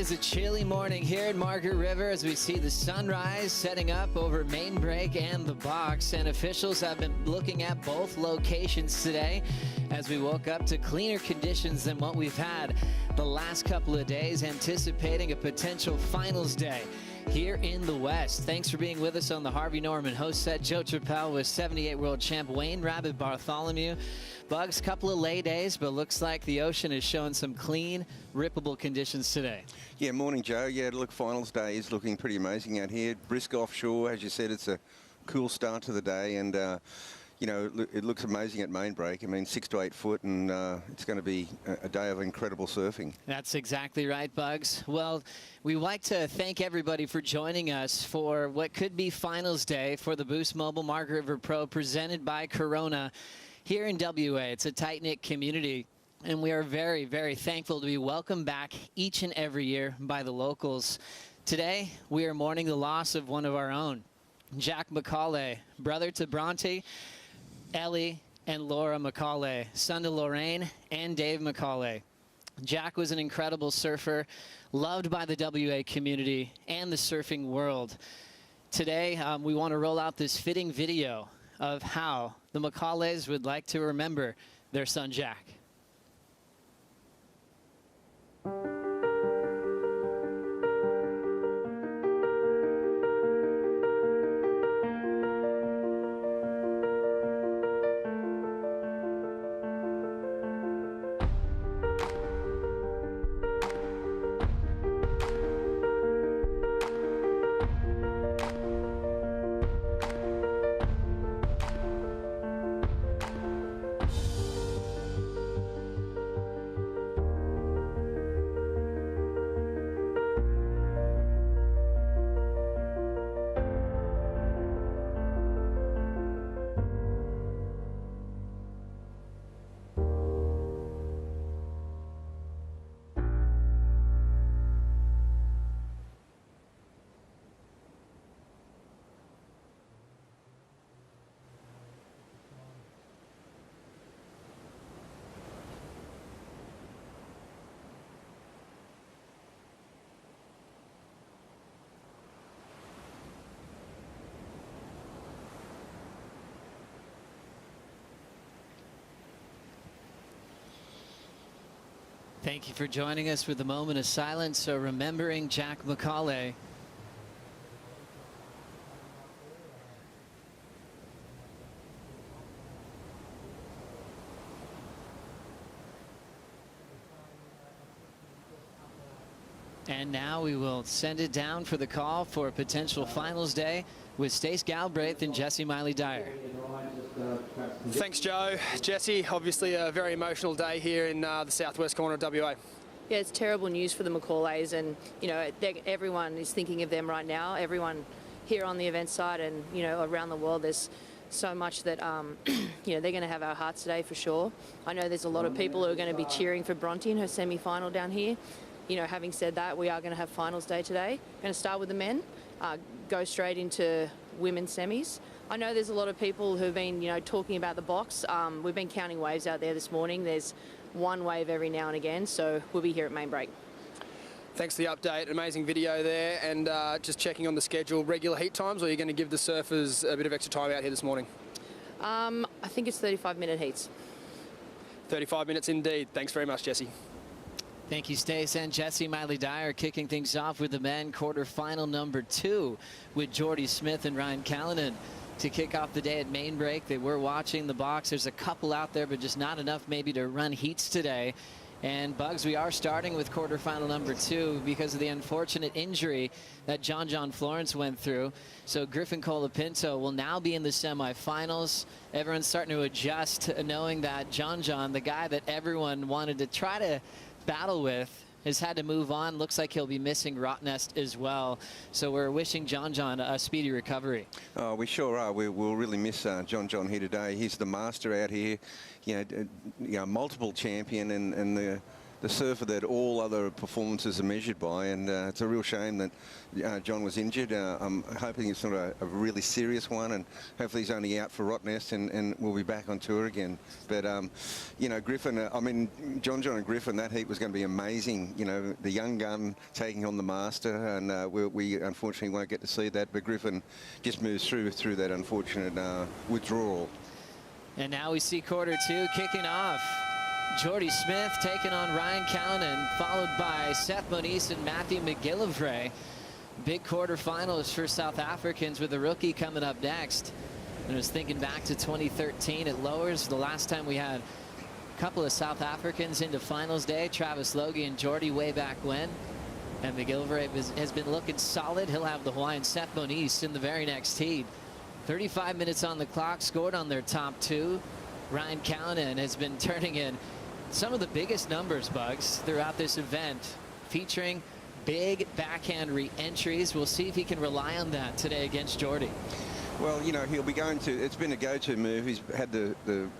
is a chilly morning here at Margaret River as we see the sunrise setting up over Main Break and the box, and officials have been looking at both locations today as we woke up to cleaner conditions than what we've had the last couple of days, anticipating a potential finals day here in the West. Thanks for being with us on the Harvey Norman host set. Joe Trappell with 78 world champ Wayne Rabbit Bartholomew. Bugs, couple of lay days, but looks like the ocean is showing some clean, rippable conditions today. Yeah, morning, Joe. Yeah, look, finals day is looking pretty amazing out here. Brisk offshore, as you said, it's a cool start to the day, and you know, it looks amazing at Main Break. I mean, 6 to 8 foot, and it's going to be a day of incredible surfing. That's exactly right, Bugs. Well, we'd like to thank everybody for joining us for what could be finals day for the Boost Mobile Margaret River Pro presented by Corona here in WA. It's a tight-knit community, and we are very, very thankful to be welcomed back each and every year by the locals. Today, we are mourning the loss of one of our own, Jack Mcgillivray, brother to Bronte, Ellie, and Laura Mcgillivray, son to Lorraine and Dave Mcgillivray. Jack was an incredible surfer, loved by the WA community and the surfing world. Today, we want to roll out this fitting video of how the Mcgilivrays would like to remember their son Jack. Thank you for joining us with a moment of silence. So remembering Jack Mcgillivray. And now we will send it down for the call for a potential finals day with Stace Galbraith and Jesse Miley-Dyer. Thanks, Joe. Jesse, obviously a very emotional day here in the southwest corner of WA. Yeah, it's terrible news for the Mcgillivrays, and you know everyone is thinking of them right now. Everyone here on the event side and you know around the world, there's so much that you know they're going to have our hearts today for sure. I know there's a lot of people who are going to be cheering for Bronte in her semi-final down here. You know, having said that, we are going to have finals day today. We're going to start with the men, go straight into women's semis. I know there's a lot of people who've been, you know, talking about the box. We've been counting waves out there this morning. There's one wave every now and again, so we'll be here at Main Break. Thanks for the update. Amazing video there, and just checking on the schedule. Regular heat times, or are you going to give the surfers a bit of extra time out here this morning? I think it's 35-minute heats. 35 minutes indeed. Thanks very much, Jesse. Thank you, Stace and Jesse Miley-Dyer, kicking things off with the men quarterfinal number 2 with Jordy Smith and Ryan Callanan to kick off the day at Main Break. They were watching the box. There's a couple out there, but just not enough maybe to run heats today. And Bugs, we are starting with quarterfinal number 2 because of the unfortunate injury that John Florence went through. So Griffin Colapinto will now be in the semifinals. Everyone's starting to adjust, knowing that John, the guy that everyone wanted to try to battle with, has had to move on. Looks like he'll be missing Rottnest as well. So we're wishing John a speedy recovery. Oh, we sure are. We'll really miss John here today. He's the master out here, you know, multiple champion, and the surfer that all other performances are measured by, and it's a real shame that John was injured. I'm hoping it's not a really serious one, and hopefully he's only out for Rottnest and we'll be back on tour again. But, you know, Griffin, I mean, John and Griffin, that heat was going to be amazing. You know, the young gun taking on the master, and we unfortunately won't get to see that, but Griffin just moves through that unfortunate withdrawal. And now we see quarter two kicking off. Jordy Smith taking on Ryan Callanan, followed by Seth Moniz and Matthew Mcgillivray. Big quarterfinals for South Africans with a rookie coming up next. And I was thinking back to 2013 at Lowers, the last time we had a couple of South Africans into finals day, Travis Logie and Jordy way back when. And Mcgillivray has been looking solid. He'll have the Hawaiian Seth Moniz in the very next heat. 35 minutes on the clock, scored on their top two. Ryan Callanan has been turning in some of the biggest numbers, Bugs, throughout this event, featuring big backhand re-entries. We'll see if he can rely on that today against Jordy. Well, you know, he'll be going to, it's been a go-to move. He's had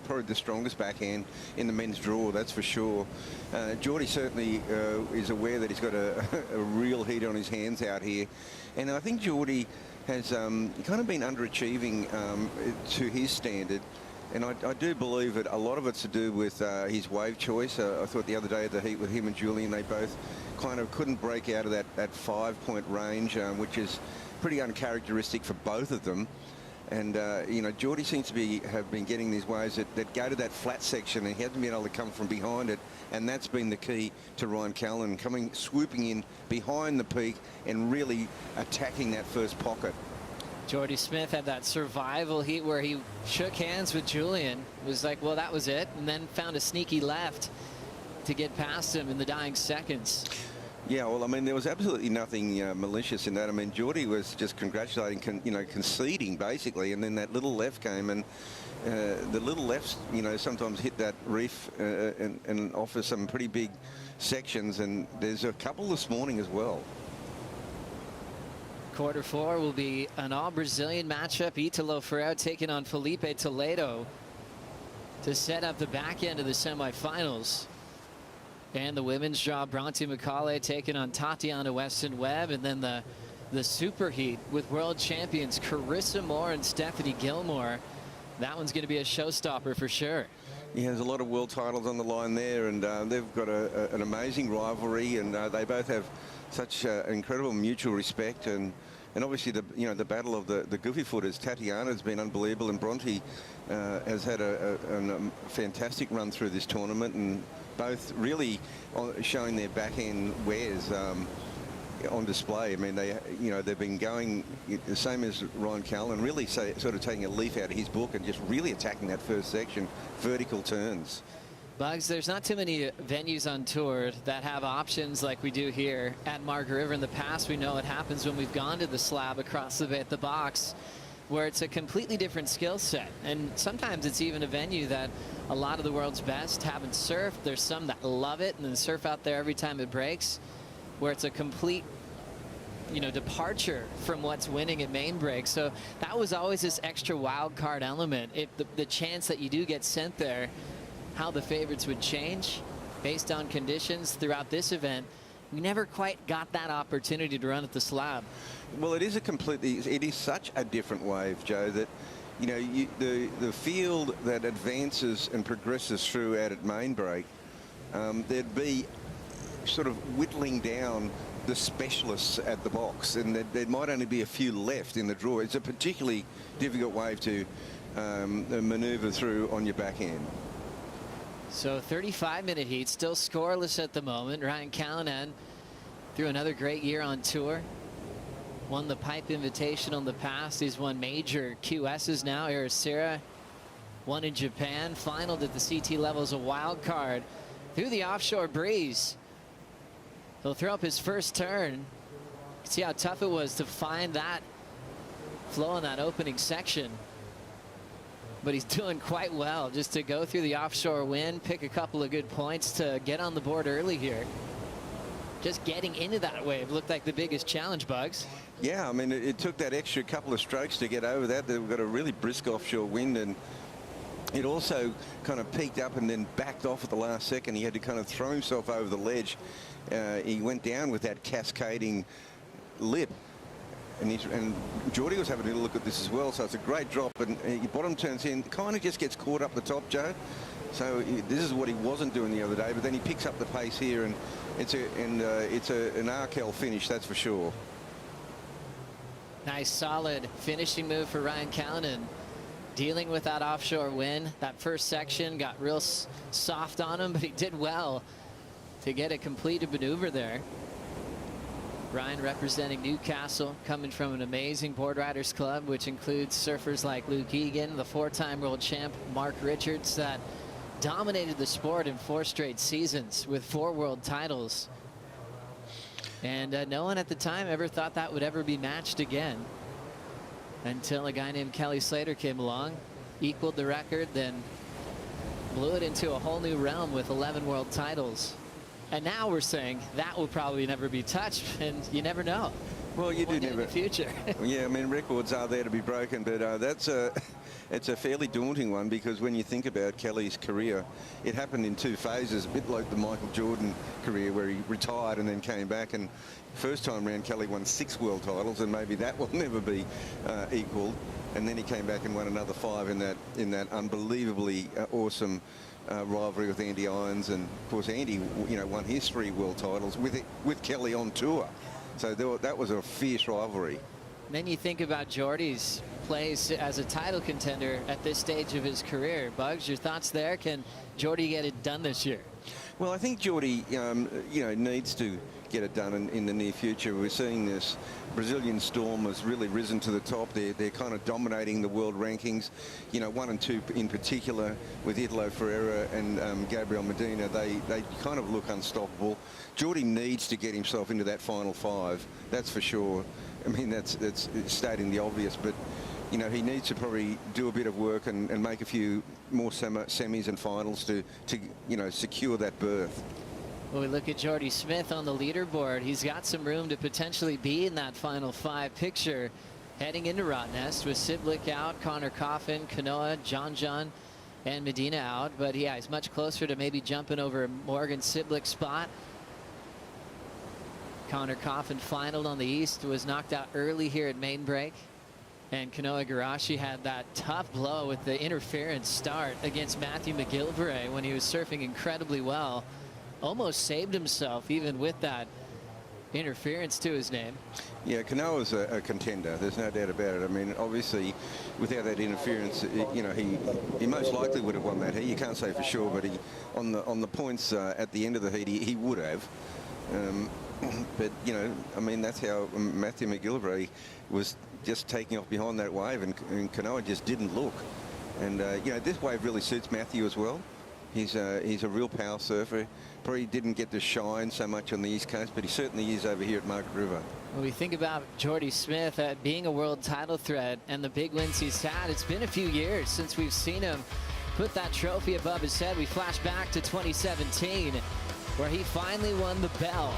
probably the strongest backhand in the men's draw, that's for sure. Jordy certainly is aware that he's got a real heat on his hands out here. And I think Jordy has kind of been underachieving to his standard. And I do believe that a lot of it's to do with his wave choice. I thought the other day at the heat with him and Julian, they both kind of couldn't break out of that 5-point range, which is pretty uncharacteristic for both of them. And, you know, Jordy seems to have been getting these waves that go to that flat section, and he hasn't been able to come from behind it. And that's been the key to Ryan Callanan, swooping in behind the peak and really attacking that first pocket. Jordy Smith had that survival heat where he shook hands with Julian. It was like, well, that was it. And then found a sneaky left to get past him in the dying seconds. Yeah, well, I mean, there was absolutely nothing malicious in that. I mean, Jordy was just congratulating, you know, conceding basically, and then that little left came, and the little lefts, you know, sometimes hit that reef and offer some pretty big sections, and there's a couple this morning as well. Quarter four will be an all-Brazilian matchup. Italo Ferrara taking on Felipe Toledo to set up the back end of the semifinals. And the women's draw, Bronte McCauley taking on Tatiana Weston Webb. And then the super heat with world champions Carissa Moore and Stephanie Gilmore. That one's going to be a showstopper for sure. Yeah, there's a lot of world titles on the line there, and they've got an amazing rivalry, and they both have such incredible mutual respect, and obviously the battle of the goofy footers. Tatiana's been unbelievable, and Bronte has had a fantastic run through this tournament, and both really showing their backhand wares on display. I mean, they've been going the same as Ryan Callen, really sort of taking a leaf out of his book and just really attacking that first section, vertical turns. Bugs, there's not too many venues on tour that have options like we do here at Margaret River. In the past, we know it happens when we've gone to the slab across the bay at the box, where it's a completely different skill set. And sometimes it's even a venue that a lot of the world's best haven't surfed. There's some that love it and then surf out there every time it breaks, where it's a complete, you know, departure from what's winning at main break. So that was always this extra wild card element. If the chance that you do get sent there, how the favorites would change based on conditions throughout this event. We never quite got that opportunity to run at the slab. Well, it is such a different wave, Joe, that, you know, the field that advances and progresses through out at main break, there'd be sort of whittling down the specialists at the box, and there might only be a few left in the draw. It's a particularly difficult wave to maneuver through on your backhand. So 35-minute heat, still scoreless at the moment. Ryan Callanan through another great year on tour. Won the Pipe Invitational in the past. He's won major QSs now. Ericeira won in Japan. Finaled at the CT level as a wild card through the offshore breeze. He'll throw up his first turn. See how tough it was to find that flow in that opening section. But he's doing quite well just to go through the offshore wind, pick a couple of good points to get on the board early here. Just getting into that wave looked like the biggest challenge, Bugs. Yeah, I mean, it took that extra couple of strokes to get over that. They've got a really brisk offshore wind, and it also kind of peaked up and then backed off at the last second. He had to kind of throw himself over the ledge. He went down with that cascading lip. And Jordy was having a little look at this as well, so it's a great drop. And your bottom turns in, kind of just gets caught up the top, Joe. So this is what he wasn't doing the other day, but then he picks up the pace here, and it's an Arkell finish, that's for sure. Nice, solid finishing move for Ryan Callanan. Dealing with that offshore wind. That first section got real soft on him, but he did well to get a completed maneuver there. Ryan representing Newcastle, coming from an amazing board riders club, which includes surfers like Luke Egan, the 4-time world champ Mark Richards, that dominated the sport in 4 straight seasons with 4 world titles. And no one at the time ever thought that would ever be matched again, until a guy named Kelly Slater came along, equaled the record, then blew it into a whole new realm with 11 world titles. And now we're saying that will probably never be touched, and you never know. Well, you do never. In the future. Yeah, I mean, records are there to be broken, but it's a fairly daunting one, because when you think about Kelly's career, it happened in 2 phases, a bit like the Michael Jordan career, where he retired and then came back. And first time round, Kelly won 6 world titles, and maybe that will never be equalled. And then he came back and won another 5 in that unbelievably awesome rivalry with Andy Irons. And of course, Andy, won his 3 world titles with Kelly on tour. So that was a fierce rivalry. And then you think about Jordy's place as a title contender at this stage of his career. Bugs, your thoughts there? Can Jordy get it done this year? Well, I think Jordy, needs to get it done in the near future. We're seeing this Brazilian storm has really risen to the top. They're kind of dominating the world rankings. 1 and 2 in particular, with Italo, Ferrara and Gabriel, Medina. They kind of look unstoppable. Jordy needs to get himself into that final 5. That's for sure. I mean, that's stating the obvious, but he needs to probably do a bit of work and make a few more semis and finals to secure that berth. Well, we look at Jordy Smith on the leaderboard. He's got some room to potentially be in that final 5 picture heading into Rottnest, with Siblick out, Connor Coffin, Kanoa, John, and Medina out. But yeah, he's much closer to maybe jumping over Morgan Siblick's spot. Connor Coffin finaled on the East, was knocked out early here at main break. And Kanoa Garashi had that tough blow with the interference start against Matthew Mcgillivray when he was surfing incredibly well. Almost saved himself even with that interference to his name. Yeah, Kanoa's a contender. There's no doubt about it. I mean, obviously, without that interference, he most likely would have won that heat. You can't say for sure, but on the points at the end of the heat, he would have. But I mean, that's how Matthew Mcgillivray was just taking off behind that wave, and Kanoa just didn't look. And this wave really suits Matthew as well. He's a real power surfer. Probably didn't get to shine so much on the East Coast, but he certainly is over here at Margaret River. When we think about Jordy Smith being a world title threat and the big wins he's had, it's been a few years since we've seen him put that trophy above his head. We flash back to 2017, where he finally won the bell.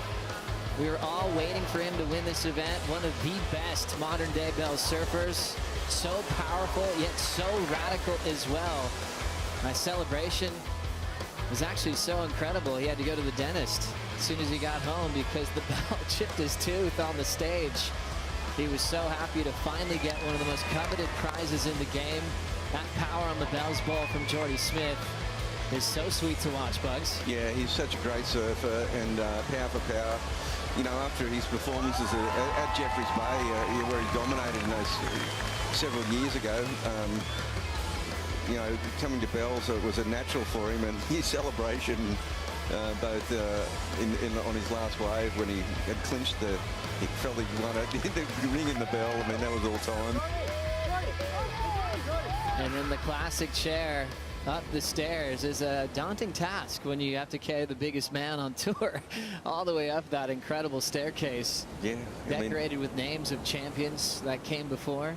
We were all waiting for him to win this event. One of the best modern-day bell surfers. So powerful, yet so radical as well. My celebration was actually so incredible. He had to go to the dentist as soon as he got home because the bell chipped his tooth on the stage. He was so happy to finally get one of the most coveted prizes in the game. That power on the Bell's Bowl from Jordy Smith is so sweet to watch, Bugs. Yeah, he's such a great surfer, and power for power. After his performances at Jeffreys Bay, where he dominated in those several years ago, coming to Bells, it was a natural for him, and his celebration, both on his last wave when he had clinched he felt he won it, the ring in the bell. I mean, that was all time. And then the classic chair up the stairs is a daunting task when you have to carry the biggest man on tour all the way up that incredible staircase. Yeah, decorated with names of champions that came before.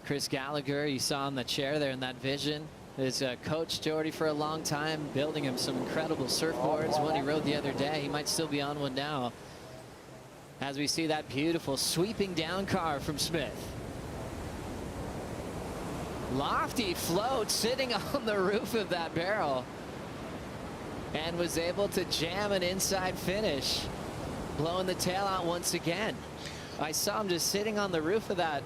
Chris Gallagher, you saw in the chair there in that vision, is coached Jordy for a long time, building him some incredible surfboards. One he rode the other day. He might still be on one now. As we see that beautiful sweeping down car from Smith. Lofty float sitting on the roof of that barrel, and was able to jam an inside finish, blowing the tail out once again. I saw him just sitting on the roof of that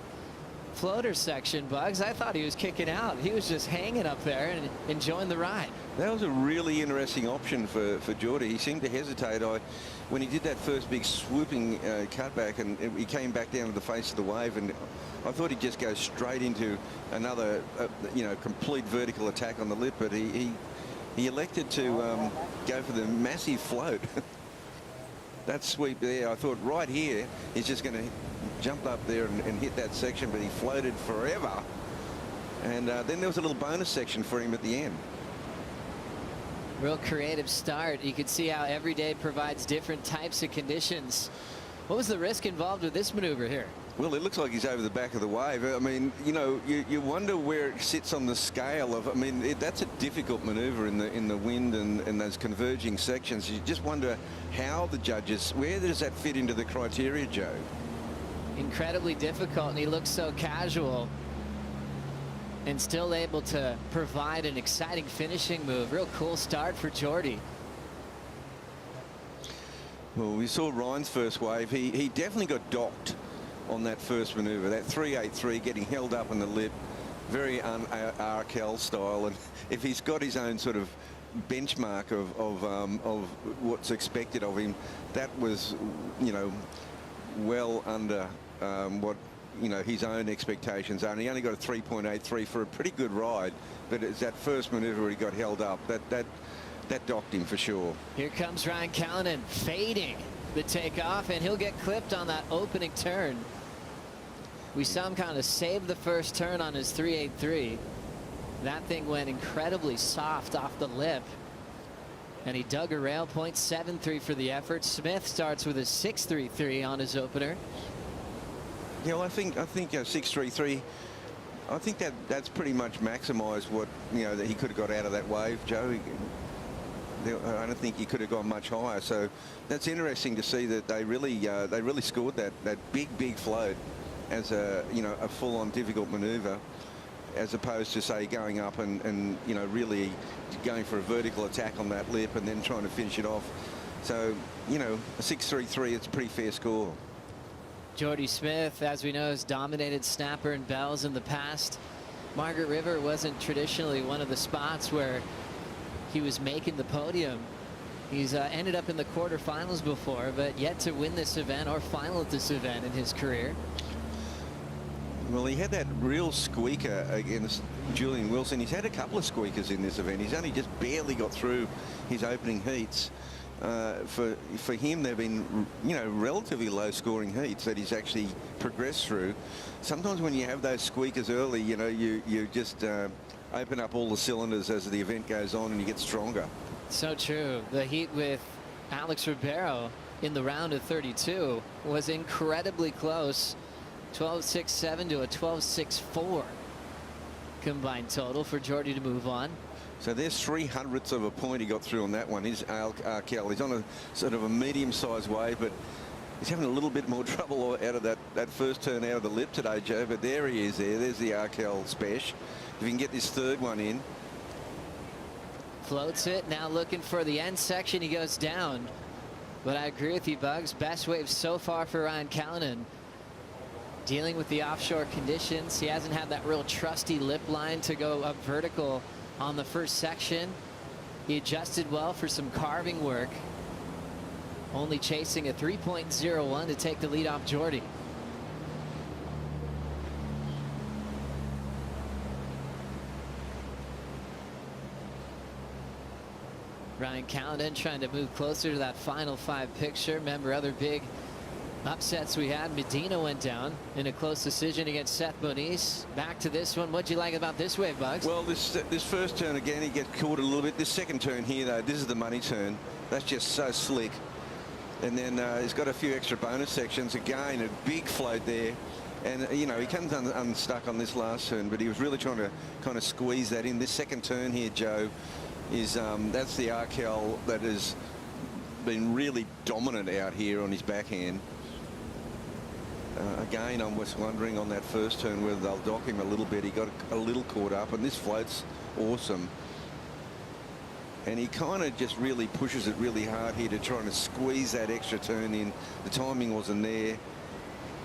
floater section, Bugs. I thought he was kicking out. He was just hanging up there and enjoying the ride. That was a really interesting option for Jordy. He seemed to hesitate. When he did that first big swooping cutback, and he came back down to the face of the wave, and I thought he'd just go straight into another, complete vertical attack on the lip, but he elected to go for the massive float. That sweep there, I thought right here, he's just going to jump up there and hit that section, but he floated forever. And then there was a little bonus section for him at the end. Real creative start. You could see how every day provides different types of conditions. What was the risk involved with this maneuver here? Well, it looks like he's over the back of the wave. I mean, you wonder where it sits on the scale of. I mean, that's a difficult maneuver in the wind and those converging sections. You just wonder how the judges, where does that fit into the criteria, Joe? Incredibly difficult, and he looks so casual and still able to provide an exciting finishing move. Real cool start for Jordy. Well, we saw Ryan's first wave. He definitely got docked on that first maneuver, that 383, getting held up in the lip, very RKL style. And if he's got his own sort of benchmark of what's expected of him, that was, well under what his own expectations are. And he only got a 3.83 for a pretty good ride, but it's that first maneuver where he got held up that docked him for sure. Here comes Ryan Callanan fading the takeoff, and he'll get clipped on that opening turn. We saw him kind of save the first turn on his 383. That thing went incredibly soft off the lip, and he dug a rail. 0.73 for the effort. Smith starts with a 6.33 on his opener. Yeah, well, I think 6.33. I think that's pretty much maximised what that he could have got out of that wave, Joe. I don't think he could have gone much higher. So that's interesting to see that they really scored that big float as a full-on difficult maneuver, as opposed to say going up and really going for a vertical attack on that lip and then trying to finish it off. So a 6.33, it's a pretty fair score. Jordy Smith, as we know, has dominated snapper and bells in the past. Margaret River wasn't traditionally one of the spots where he was making the podium. He's ended up in the quarterfinals before, but yet to win this event or final at this event in his career. Well, he had that real squeaker against Julian Wilson. He's had a couple of squeakers in this event. He's only just barely got through his opening heats. For him, they've been relatively low scoring heats that he's actually progressed through. Sometimes when you have those squeakers early, you just open up all the cylinders as the event goes on and you get stronger. So true. The heat with Alex Ribeiro in the round of 32 was incredibly close. 12.67 to a 12.64 combined total for Jordy to move on. So there's 0.03 of a point he got through on that one. He's Arkel. He's on a sort of a medium-sized wave, but he's having a little bit more trouble out of that first turn out of the lip today, Joe. But there he is. There's the Arkel special. If he can get this third one in. Floats it. Now looking for the end section. He goes down. But I agree with you, Bugs. Best wave so far for Ryan Callanan. Dealing with the offshore conditions. He hasn't had that real trusty lip line to go up vertical on the first section. He adjusted well for some carving work. Only chasing a 3.01 to take the lead off Jordy. Ryan Callanan trying to move closer to that final five picture. Remember other big upsets we had. Medina went down in a close decision against Seth Moniz. Back to this one. What'd you like about this wave, Bugs? Well, this first turn again, he gets caught a little bit. This second turn here, though, this is the money turn. That's just so slick. And then he's got a few extra bonus sections. Again, a big float there. And, he comes unstuck on this last turn, but he was really trying to kind of squeeze that in. This second turn here, Joe, is that's the Arkel that has been really dominant out here on his backhand. Again, I'm just wondering on that first turn whether they'll dock him a little bit. He got a little caught up, and this float's awesome. And he kind of just really pushes it really hard here to try and squeeze that extra turn in. The timing wasn't there.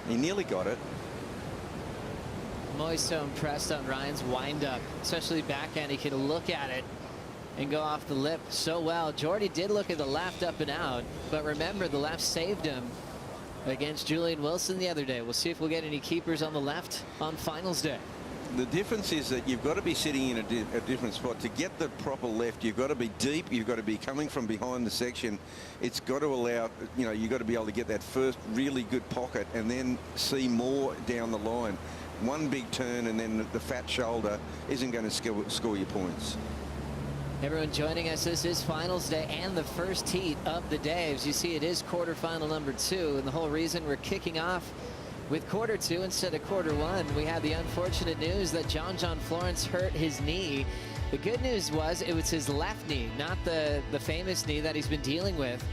He nearly got it. I'm always so impressed on Ryan's wind-up, especially backhand. He can look at it and go off the lip so well. Jordy did look at the left up and out, but remember, the left saved him against Julian Wilson the other day. We'll see if we'll get any keepers on the left on finals day. The difference is that you've got to be sitting in a different spot. To get the proper left, you've got to be deep. You've got to be coming from behind the section. It's got to allow, you know, you've got to be able to get that first really good pocket and then see more down the line. One big turn and then the fat shoulder isn't going to score your points. Everyone joining us, this is finals day and the first heat of the day. As you see, it is quarterfinal number 2, and the whole reason we're kicking off with quarter 2 instead of quarter 1, we had the unfortunate news that John Florence hurt his knee. The good news was it was his left knee, not the famous knee that he's been dealing with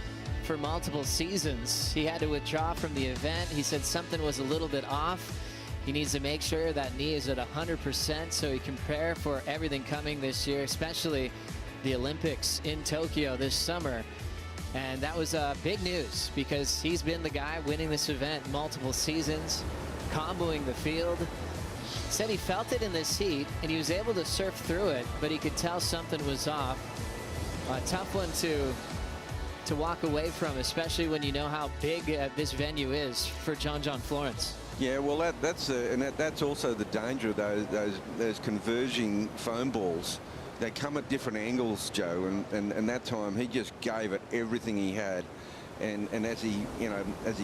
for multiple seasons. He had to withdraw from the event. He said something was a little bit off. He needs to make sure that knee is at 100% so he can prepare for everything coming this year, especially the Olympics in Tokyo this summer. And that was big news because he's been the guy winning this event multiple seasons, comboing the field. Said he felt it in this heat and he was able to surf through it, but he could tell something was off. A tough one to walk away from, especially when you know how big this venue is for John Florence. Yeah, well, that's also the danger of those converging foam balls. They come at different angles, Joe, and that time he just gave it everything he had, and as he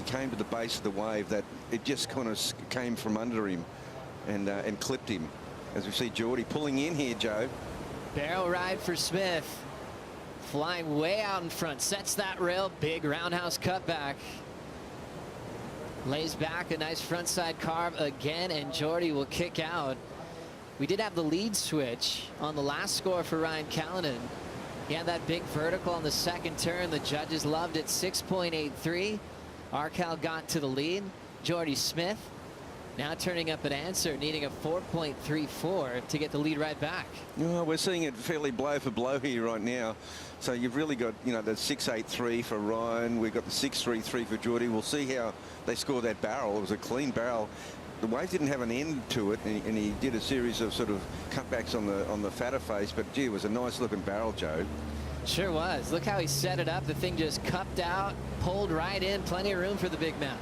came to the base of the wave, that it just kind of came from under him and clipped him. As we see Jordy pulling in here, Joe. Barrel ride for Smith, flying way out in front, sets that rail, big roundhouse cutback. Lays back a nice frontside carve again, and Jordy will kick out. We did have the lead switch on the last score for Ryan Callanan. He had that big vertical on the second turn. The judges loved it. 6.83. Arcal got to the lead. Jordy Smith now turning up an answer, needing a 4.34 to get the lead right back. Well, we're seeing it fairly blow for blow here right now. So you've really got, you know, the 6.83 for Ryan. We've got the 6.33 for Jordy. We'll see how they score that barrel. It was a clean barrel. The wave didn't have an end to it, and he did a series of sort of cutbacks on the fatter face, but gee, it was a nice looking barrel, Joe. Sure was. Look how he set it up. The thing just cupped out, pulled right in, plenty of room for the big man.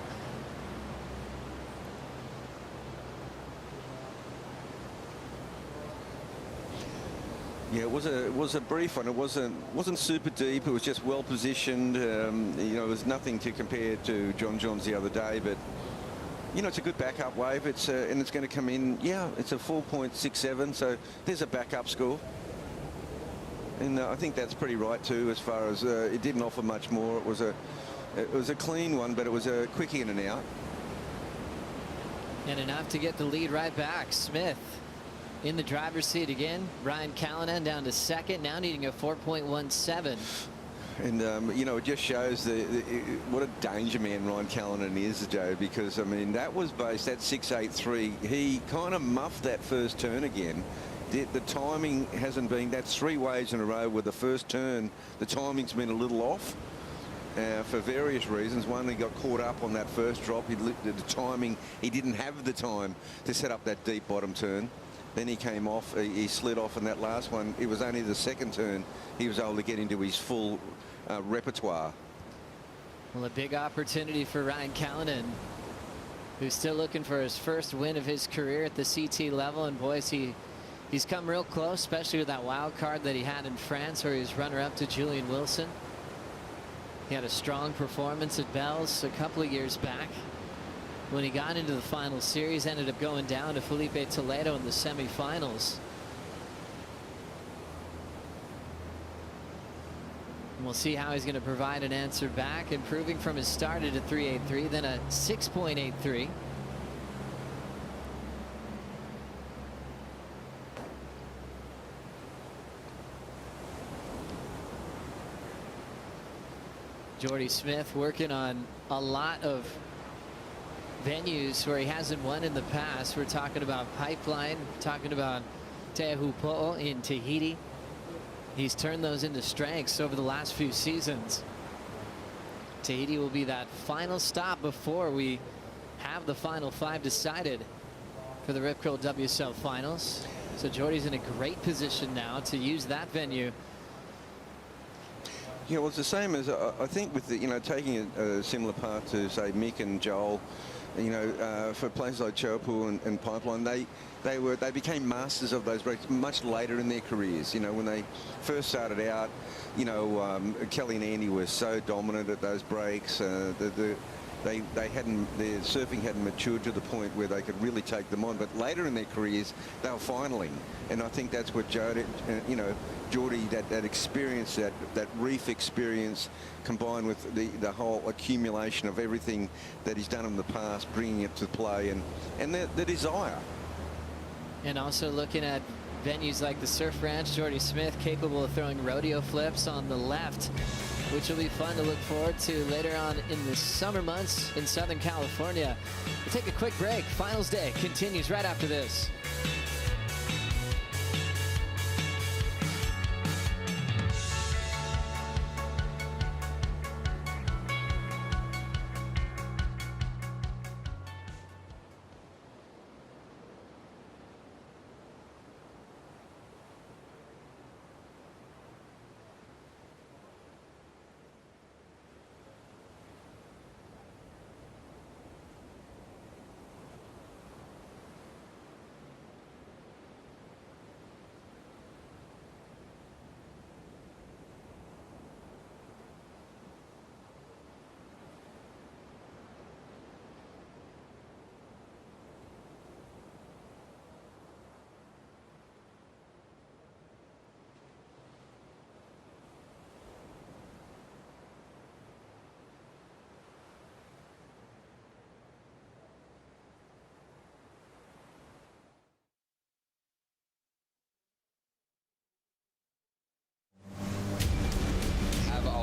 Yeah, it was a brief one. It wasn't super deep. It was just well positioned. You know, it was nothing to compare to John's the other day, but you know, it's a good backup wave. It's and it's going to come in. Yeah, it's a 4.67. So there's a backup score, and I think that's pretty right too. As far as it didn't offer much more. It was a clean one, but it was a quick in and out. And enough to get the lead right back. Smith in the driver's seat again. Ryan Callanan down to second, now needing a 4.17. And, you know, it just shows what a danger man Ryan Callanan is, Joe, because, I mean, that was based at 6.83. He kind of muffed that first turn again. The timing hasn't been, that's 3 waves in a row where the first turn, the timing's been a little off for various reasons. One, he got caught up on that first drop. The timing, he didn't have the time to set up that deep bottom turn. Then he came off, he slid off in that last one. It was only the second turn he was able to get into his full repertoire. Well, a big opportunity for Ryan Callanan, who's still looking for his first win of his career at the CT level. And boys, he's come real close, especially with that wild card that he had in France, where he was runner-up to Julian Wilson. He had a strong performance at Bell's a couple of years back. When he got into the final series, ended up going down to Felipe Toledo in the semifinals. And we'll see how he's going to provide an answer back, improving from his start at a 3.83, then a 6.83. Jordy Smith working on a lot of venues where he hasn't won in the past. We're talking about Pipeline, talking about Teahupo'o in Tahiti. He's turned those into strengths over the last few seasons. Tahiti will be that final stop before we have the final 5 decided for the Rip Curl WSL Finals. So Jordy's in a great position now to use that venue. Yeah, well, it's the same as I think with the, taking a similar path to say Mick and Joel. For places like Chopu and Pipeline, they became masters of those breaks much later in their careers. When they first started out, Kelly and Andy were so dominant at those breaks. Their surfing hadn't matured to the point where they could really take them on. But later in their careers, they were finaling, and I think that's what Jordy, that experience, that reef experience, combined with the whole accumulation of everything that he's done in the past, bringing it to play, and the desire. And also looking at venues like the Surf Ranch, Jordy Smith capable of throwing rodeo flips on the left, which will be fun to look forward to later on in the summer months in Southern California. We'll take a quick break. Finals day continues right after this.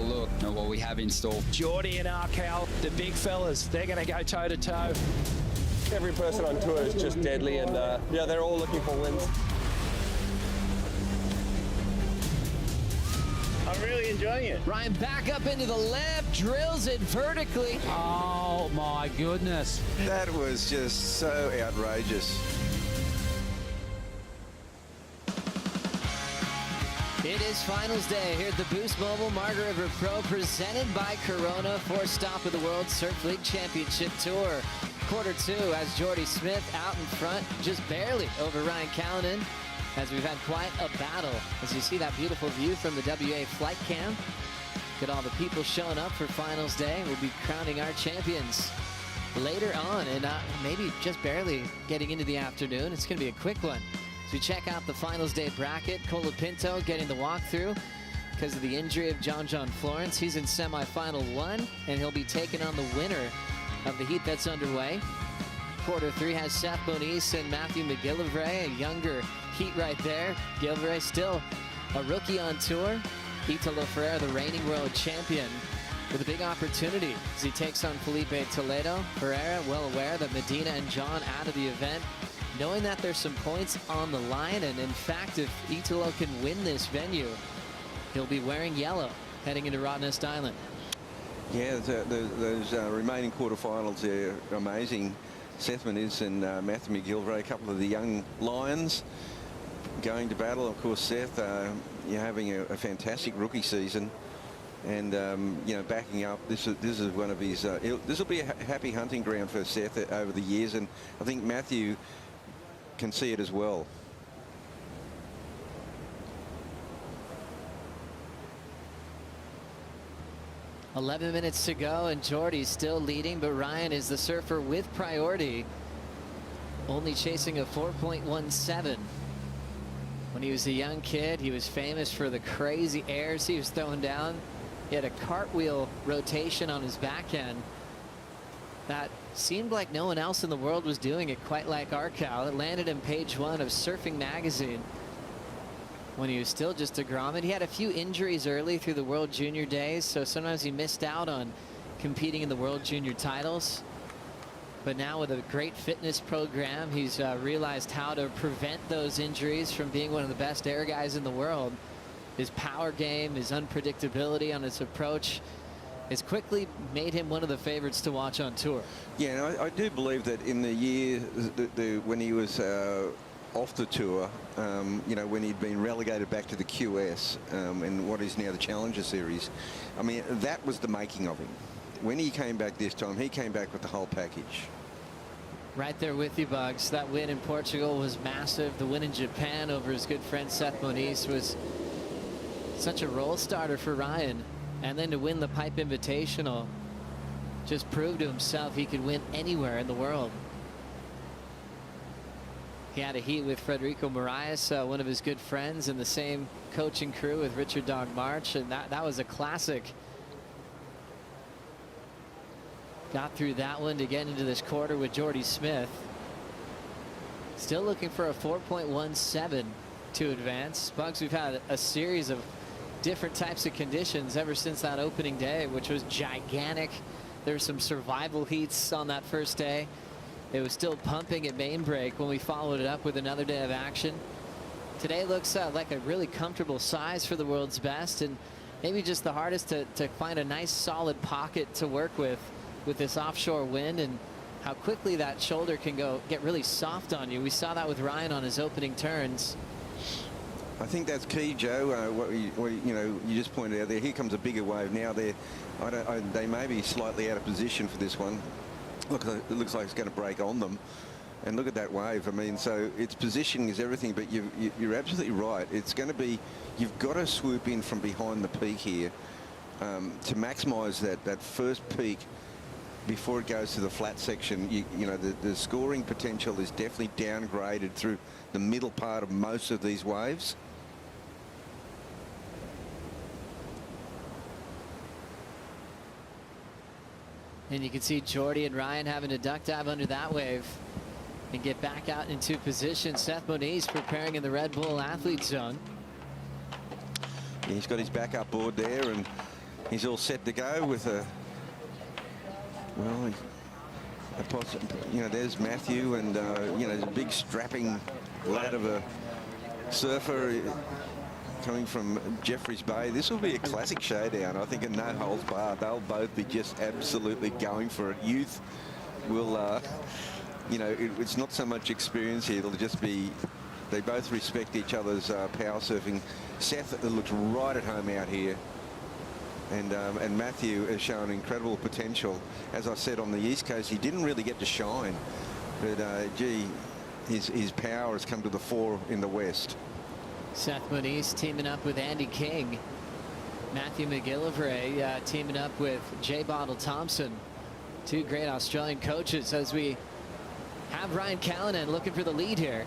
Look at what we have in store. Jordy and Arcal, the big fellas, they're going to go toe to toe. Every person on tour is just deadly, and yeah, they're all looking for wins. I'm really enjoying it. Ryan back up into the left, drills it vertically. Oh my goodness. That was just so outrageous. It is finals day here at the Boost Mobile Margaret River Pro, presented by Corona, for stop of the World Surf League Championship Tour. Quarter 2 has Jordy Smith out in front, just barely over Ryan Callanan, as we've had quite a battle. As you see that beautiful view from the WA flight cam. Get all the people showing up for finals day. We'll be crowning our champions later on, and maybe just barely getting into the afternoon. It's going to be a quick one. As we check out the finals day bracket, Colapinto getting the walkthrough because of the injury of John Florence. He's in semifinal 1, and he'll be taking on the winner of the heat that's underway. Quarter 3 has Seth Moniz and Matthew Mcgillivray, a younger heat right there. Mcgillivray still a rookie on tour. Italo Ferrara, the reigning world champion, with a big opportunity as he takes on Felipe Toledo. Ferrara well aware that Medina and John out of the event, knowing that there's some points on the line, and in fact, if Italo can win this venue, he'll be wearing yellow heading into Rottnest Island. Yeah, those remaining quarterfinals are amazing. Seth Moniz and Matthew Mcgillivray, a couple of the young lions going to battle. Of course, Seth, you're having a fantastic rookie season, and backing up. This is one of his. This will be a happy hunting ground for Seth over the years, and I think Matthew can see it as well. "11 minutes to go, and Jordy's still leading, but Ryan is the surfer with priority, only chasing a 4.17. When he was a young kid, he was famous for the crazy airs he was throwing down. He had a cartwheel rotation on his back end that seemed like no one else in the world was doing it quite like Arcal. It landed him page 1 of Surfing Magazine when he was still just a grommet. He had a few injuries early through the World Junior days, so sometimes he missed out on competing in the World Junior titles. But now with a great fitness program, he's realized how to prevent those injuries from being one of the best air guys in the world. His power game, his unpredictability on his approach has quickly made him one of the favorites to watch on tour. Yeah, and I do believe that in the year when he was off the tour, you know, when he'd been relegated back to the QS and what is now the Challenger Series, I mean, that was the making of him. When he came back this time, he came back with the whole package. Right there with you, Bugs. That win in Portugal was massive. The win in Japan over his good friend Seth Moniz was such a role starter for Ryan. And then to win the Pipe Invitational just proved to himself he could win anywhere in the world. He had a heat with Frederico Moraes, one of his good friends, in the same coaching crew with Richard Dog March, and that was a classic. Got through that one to get into this quarter with Jordy Smith. Still looking for a 4.17 to advance. Bugs, we've had a series of different types of conditions ever since that opening day, which was gigantic. There were some survival heats on that first day. It was still pumping at main break when we followed it up with another day of action. Today looks like a really comfortable size for the world's best, and maybe just the hardest to find a nice solid pocket to work with this offshore wind, and how quickly that shoulder can get really soft on you. We saw that with Ryan on his opening turns. I think that's key, Joe. You know, you just pointed out there. Here comes a bigger wave now. They may be slightly out of position for this one. Look, it looks like it's going to break on them. And look at that wave. I mean, so its positioning is everything. But you're absolutely right. It's going to be. You've got to swoop in from behind the peak here to maximise that first peak before it goes to the flat section. You know, the scoring potential is definitely downgraded through the middle part of most of these waves. And you can see Jordy and Ryan having to duck dive under that wave and get back out into position. Seth Moniz preparing in the Red Bull athlete zone. Yeah, he's got his backup board there, and he's all set to go with a, well, you know, there's Matthew, and you know, there's a big strapping lad of a surfer coming from Jeffreys Bay. This will be a classic showdown. I think a no holds barred. They'll both be just absolutely going for it. Youth will, you know, it's not so much experience here. It'll just be, they both respect each other's power surfing. Seth looks right at home out here. And Matthew has shown incredible potential. As I said, on the East Coast, he didn't really get to shine. But, gee, his power has come to the fore in the West. Seth Moniz teaming up with Andy King. Matthew Mcgillivray teaming up with J. Bottle Thompson. Two great Australian coaches as we have Ryan Callanan looking for the lead here.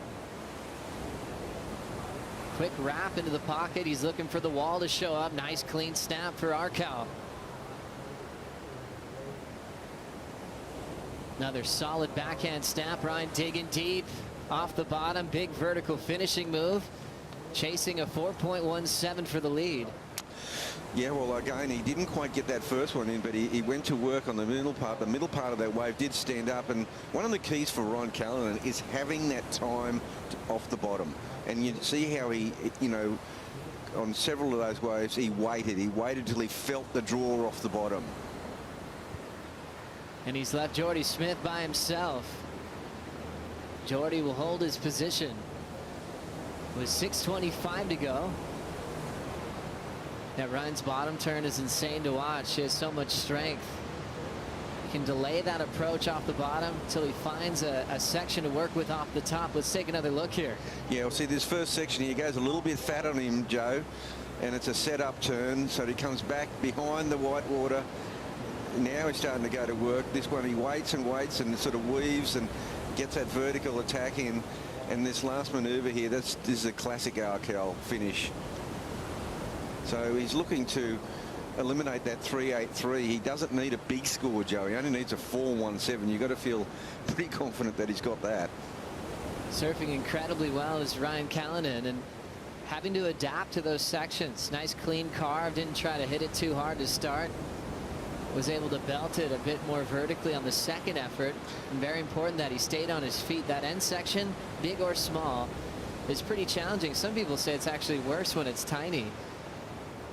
Quick wrap into the pocket. He's looking for the wall to show up. Nice clean snap for Arcal. Another solid backhand snap. Ryan digging deep off the bottom. Big vertical finishing move. Chasing a 4.17 for the lead. Yeah, well, again, he didn't quite get that first one in, but he went to work on the middle part. The middle part of that wave did stand up, and one of the keys for Ryan Callanan is having that time off the bottom. And you see how he, you know, on several of those waves, he waited till he felt the draw off the bottom. And he's left Jordy Smith by himself. Jordy will hold his position with 6:25 to go. That Ryan's bottom turn is insane to watch. He has so much strength. He can delay that approach off the bottom until he finds a section to work with off the top. Let's take another look here. Yeah, well, see, this first section here goes a little bit fat on him, Joe, and it's a set-up turn, so he comes back behind the white water. Now he's starting to go to work. This one, he waits and waits and sort of weaves and gets that vertical attack in. And this last maneuver here, this is a classic Arcal finish. So he's looking to eliminate that 3.83. He doesn't need a big score, Joe. He only needs a 4.17. You've got to feel pretty confident that he's got that. Surfing incredibly well is Ryan Callanan, and having to adapt to those sections. Nice clean carve. Didn't try to hit it too hard to start. was able to belt it a bit more vertically on the second effort. And very important that he stayed on his feet. That end section, big or small, is pretty challenging. Some people say it's actually worse when it's tiny.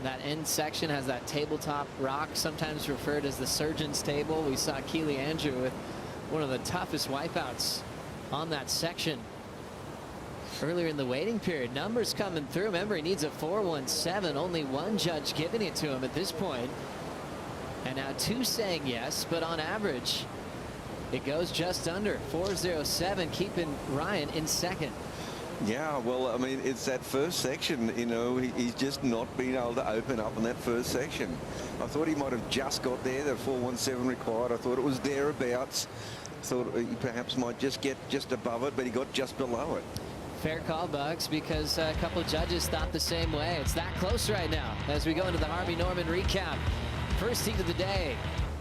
That end section has that tabletop rock, sometimes referred as the surgeon's table. We saw Keely Andrew with one of the toughest wipeouts on that section earlier in the waiting period. Numbers coming through. Remember, he needs a 4.17. Only one judge giving it to him at this point. And now 2 saying yes, but on average, it goes just under 4.07, keeping Ryan in second. Yeah, well, I mean, it's that first section, you know, he's just not been able to open up in that first section. I thought he might have just got there, the 4.17 required. I thought it was thereabouts. Thought he perhaps might just get just above it, but he got just below it. Fair call, Bugs, because a couple of judges thought the same way. It's that close right now as we go into the Harvey Norman recap. First heat of the day,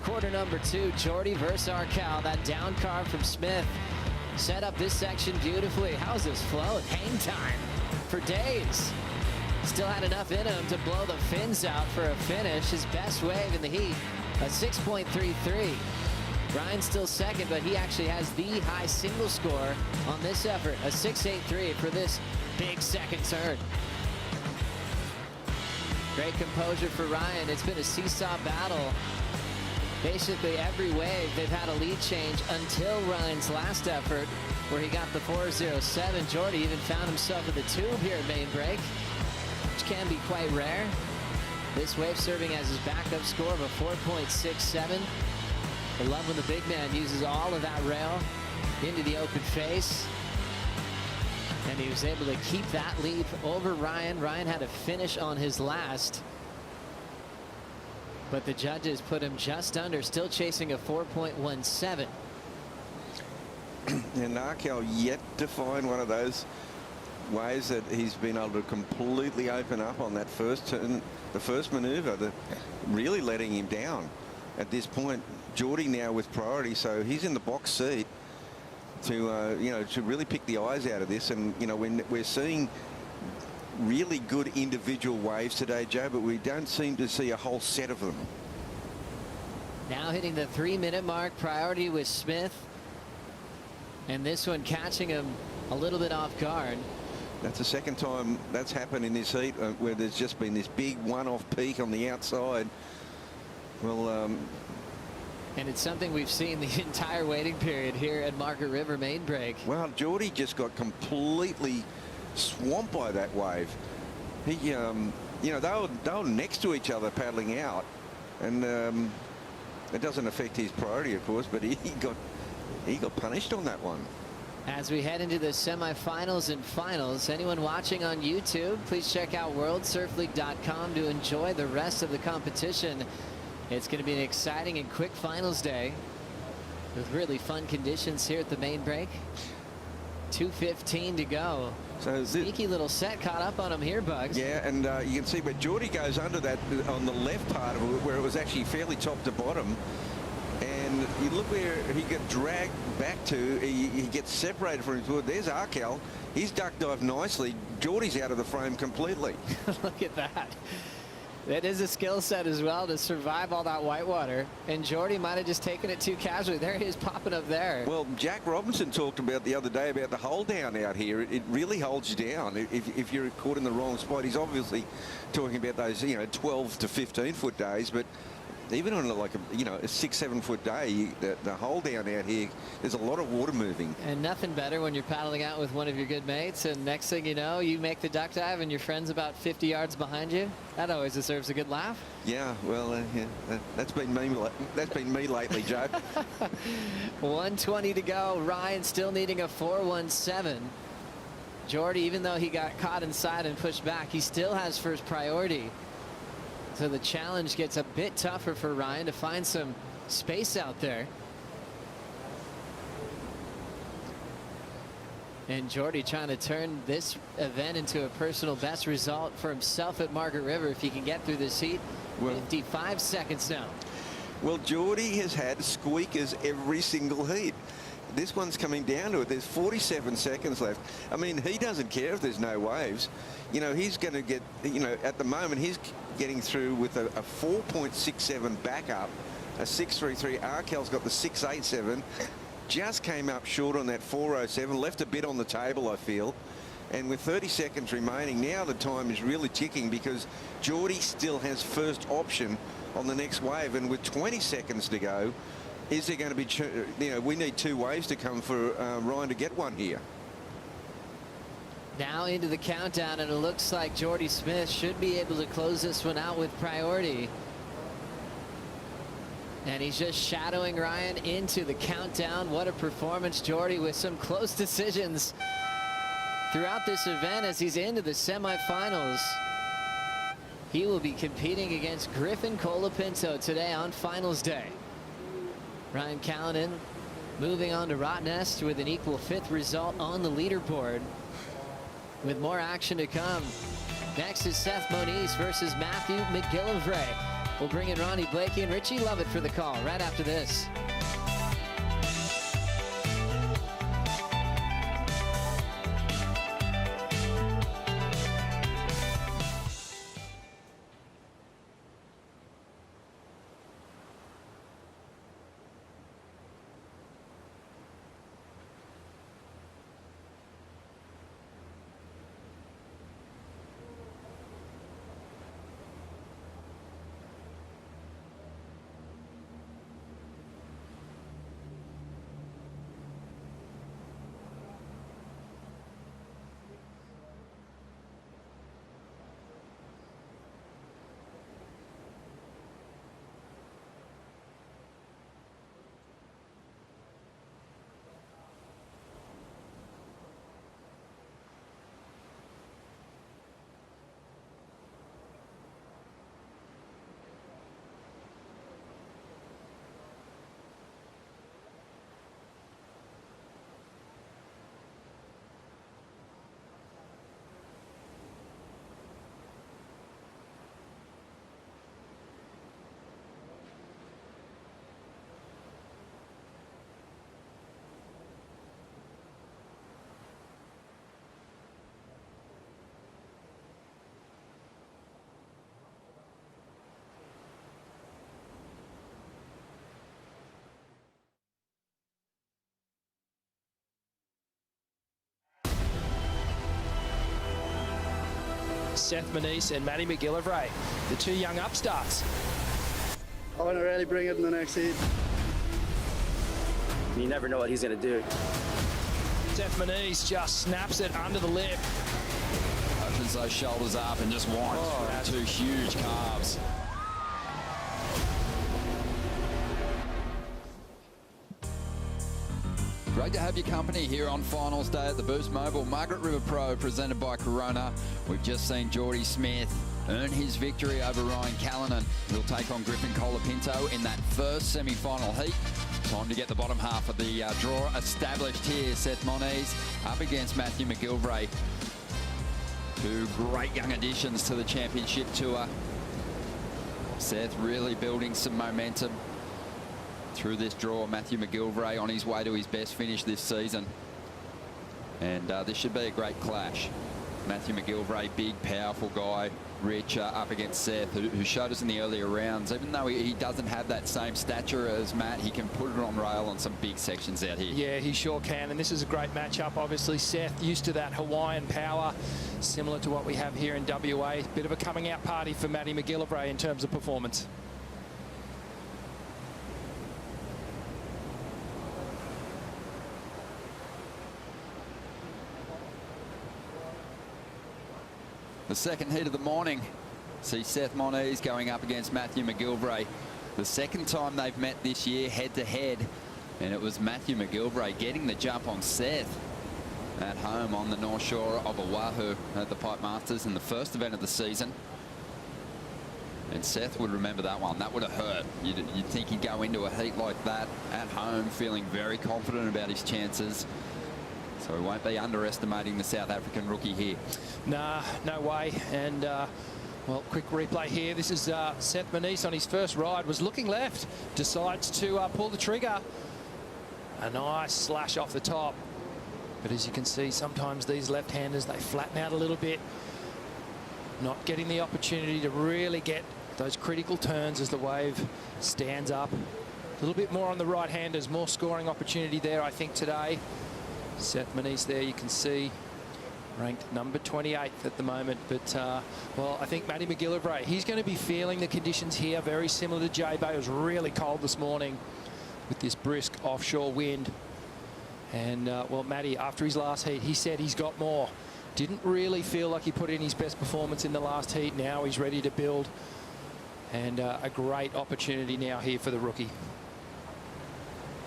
quarter number 2, Jordy versus Arcal. That down carve from Smith set up this section beautifully. How's this flow? Hang time for days. Still had enough in him to blow the fins out for a finish. His best wave in the heat, a 6.33. Ryan's still second, but he actually has the high single score on this effort, a 6.83 for this big second turn. Great composure for Ryan. It's been a seesaw battle. Basically every wave they've had a lead change until Ryan's last effort, where he got the 4.07. Jordy even found himself with a tube here at main break, which can be quite rare. This wave serving as his backup score of a 4.67. I love when the big man uses all of that rail into the open face. And he was able to keep that lead over Ryan. Ryan had a finish on his last, but the judges put him just under, still chasing a 4.17. And Arcal yet to find one of those ways that he's been able to completely open up on that first turn, the first maneuver, really letting him down. At this point, Jordy now with priority, so he's in the box seat to you know, to really pick the eyes out of this. And you know, when we're seeing really good individual waves today, Joe, but we don't seem to see a whole set of them. Now hitting the 3-minute mark, priority with Smith, and this one catching him a little bit off guard. That's the second time that's happened in this heat, where there's just been this big one-off peak on the outside. Well, and it's something we've seen the entire waiting period here at Margaret River main break. Well, Jordy just got completely swamped by that wave. He, you know, they were next to each other paddling out, and it doesn't affect his priority, of course, but he got punished on that one. As we head into the semifinals and finals, anyone watching on YouTube, please check out worldsurfleague.com to enjoy the rest of the competition. It's going to be an exciting and quick finals day with really fun conditions here at the main break. 2:15 to go. So sneaky little set caught up on him here, Bugs. Yeah, and you can see where Jordy goes under that on the left part of it, where it was actually fairly top to bottom. And you look where he got dragged back to. He gets separated from his wood. There's Arcal. He's duck dived nicely. Jordy's out of the frame completely. Look at that. That is a skill set as well to survive all that whitewater. And Jordy might have just taken it too casually. There he is popping up there. Well, Jack Robinson talked about the other day about the hold down out here. It really holds you down if you're caught in the wrong spot. He's obviously talking about those, you know, 12 to 15 foot days, but even on like a, you know, a 6-7 foot day, the hold down out here, there's a lot of water moving. And nothing better when you're paddling out with one of your good mates, and next thing you know, you make the duck dive and your friend's about 50 yards behind you. That always deserves a good laugh. Yeah, well, yeah, that's been me lately, Joe. 1:20 to go. Ryan still needing a 4.17. Jordy, even though he got caught inside and pushed back, he still has first priority. So the challenge gets a bit tougher for Ryan to find some space out there. And Jordy trying to turn this event into a personal best result for himself at Margaret River if he can get through this heat. Well, 55 seconds now. Well, Jordy has had squeakers every single heat. This one's coming down to it. There's 47 seconds left. I mean, he doesn't care if there's no waves. You know, he's going to get, you know, at the moment he's getting through with a 4.67 backup. a 6.33. Arkel's got the 6.87. Just came up short on that 4.07. Left a bit on the table, I feel. And with 30 seconds remaining, now the time is really ticking because Jordy still has first option on the next wave. And with 20 seconds to go, is there going to be, you know, we need 2 waves to come for Ryan to get one here. Now into the countdown, and it looks like Jordy Smith should be able to close this one out with priority. And he's just shadowing Ryan into the countdown. What a performance, Jordy, with some close decisions throughout this event as he's into the semifinals. He will be competing against Griffin Colapinto today on finals day. Ryan Callanan moving on to Rottnest with an equal 5th result on the leaderboard. With more action to come. Next is Seth Moniz versus Matthew Mcgillivray. We'll bring in Ronnie Blakey and Richie Lovett for the call right after this. Seth Moniz and Matty Mcgillivray, the 2 young upstarts. I want to really bring it in the next heat. You never know what he's going to do. Seth Moniz just snaps it under the lip. Opens those shoulders up and just winds through 2 huge calves. Great to have your company here on finals day at the Boost Mobile Margaret River Pro presented by Corona. We've just seen Jordy Smith earn his victory over Ryan Callanan. He'll take on Griffin Colapinto in that first semi-final heat. Time to get the bottom half of the draw established here. Seth Moniz up against Matthew Mcgillivray. 2 great young additions to the championship tour. Seth really building some momentum through this draw. Matthew Mcgillivray on his way to his best finish this season. And this should be a great clash. Matthew Mcgillivray, big, powerful guy. Rich up against Seth, who showed us in the earlier rounds. Even though he doesn't have that same stature as Matt, he can put it on rail on some big sections out here. Yeah, he sure can. And this is a great matchup. Obviously, Seth used to that Hawaiian power, similar to what we have here in WA. Bit of a coming out party for Matty Mcgillivray in terms of performance. The second heat of the morning. See Seth Moniz going up against Matthew Mcgillivray. The second time they've met this year head-to-head. And it was Matthew Mcgillivray getting the jump on Seth at home on the North Shore of Oahu at the Pipe Masters in the first event of the season. And Seth would remember that one. That would have hurt. You'd think he'd go into a heat like that at home feeling very confident about his chances. So we won't be underestimating the South African rookie here. Nah, no way. And, well, quick replay here. This is Seth Moniz on his first ride. Was looking left. Decides to pull the trigger. A nice slash off the top. But as you can see, sometimes these left-handers, they flatten out a little bit. Not getting the opportunity to really get those critical turns as the wave stands up. A little bit more on the right-handers, more scoring opportunity there, I think, today. Seth Moniz there, you can see, ranked number 28th at the moment. But, well, I think Matty Mcgillivray, he's going to be feeling the conditions here, very similar to J-Bay. It was really cold this morning with this brisk offshore wind. And, well, Matty, after his last heat, he said he's got more. Didn't really feel like he put in his best performance in the last heat. Now he's ready to build. And a great opportunity now here for the rookie.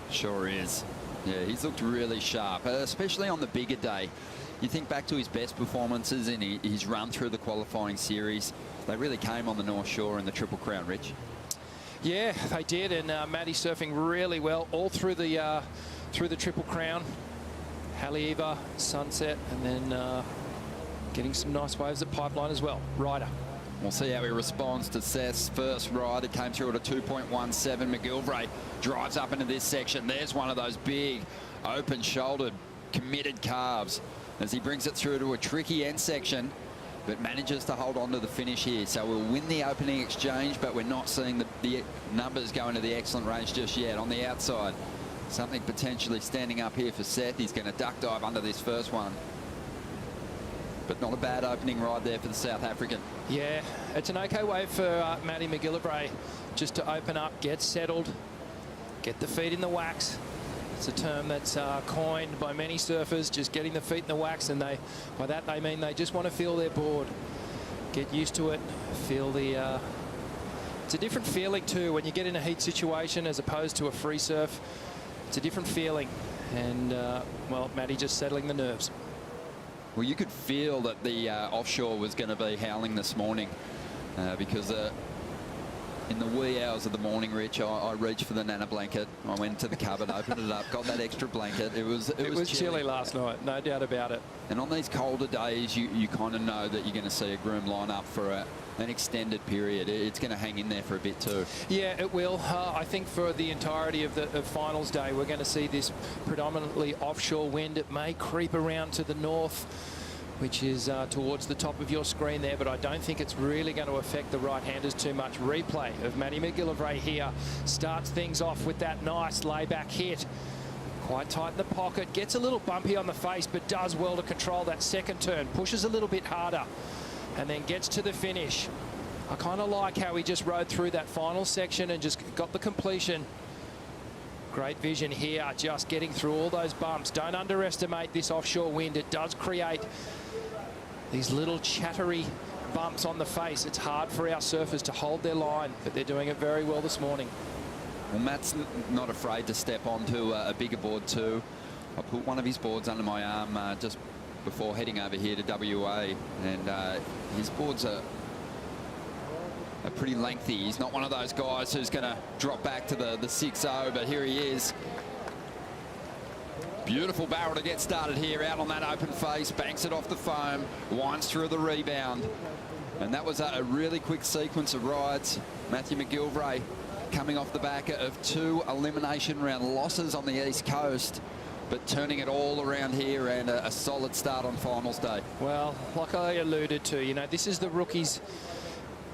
Sure is. Yeah, he's looked really sharp, especially on the bigger day. You think back to his best performances in his run through the qualifying series. They really came on the North Shore in the Triple Crown, Rich. Yeah, they did, and Matty surfing really well all through the Triple Crown. Haleiwa, Sunset, and then getting some nice waves at Pipeline as well. Ryder. We'll see how he responds to Seth's first ride. It came through at a 2.17. Mcgillivray drives up into this section. There's one of those big, open-shouldered, committed calves as he brings it through to a tricky end section, but manages to hold on to the finish here. So we'll win the opening exchange, but we're not seeing the numbers go into the excellent range just yet. On the outside, something potentially standing up here for Seth. He's going to duck dive under this first one. But not a bad opening ride there for the South African. Yeah, it's an okay way for Matty Mcgillivray just to open up, get settled, get the feet in the wax. It's a term that's coined by many surfers, just getting the feet in the wax, and by that they mean they just want to feel their board, get used to it, feel the... It's a different feeling too when you get in a heat situation as opposed to a free surf. It's a different feeling, and well, Matty just settling the nerves. Well, you could feel that the offshore was going to be howling this morning because in the wee hours of the morning, Rich, I reached for the Nana blanket. I went to the cupboard, opened it up, got that extra blanket. It was chilly last night, no doubt about it. And on these colder days, you kind of know that you're going to see a groom line up for an extended period. It's going to hang in there for a bit too. Yeah, it will. I think for the entirety of finals day, we're going to see this predominantly offshore wind. It may creep around to the north, which is towards the top of your screen there, but I don't think it's really going to affect the right-handers too much. Replay of Matty Mcgillivray here starts things off with that nice layback hit. Quite tight in the pocket, gets a little bumpy on the face, but does well to control that second turn, pushes a little bit harder, and then gets to the finish. I kind of like how he just rode through that final section and just got the completion. Great vision here, just getting through all those bumps. Don't underestimate this offshore wind. It does create these little chattery bumps on the face. It's hard for our surfers to hold their line, but they're doing it very well this morning. Well, Matt's not afraid to step onto a bigger board too. I put one of his boards under my arm just before heading over here to WA, and his boards are pretty lengthy. He's not one of those guys who's going to drop back to the 6.0, but here he is. Beautiful barrel to get started here, out on that open face, banks it off the foam, winds through the rebound. And that was a really quick sequence of rides. Matthew Mcgillivray coming off the back of 2 elimination round losses on the East Coast, but turning it all around here, and a solid start on finals day. Well, like I alluded to, you know, this is the rookie's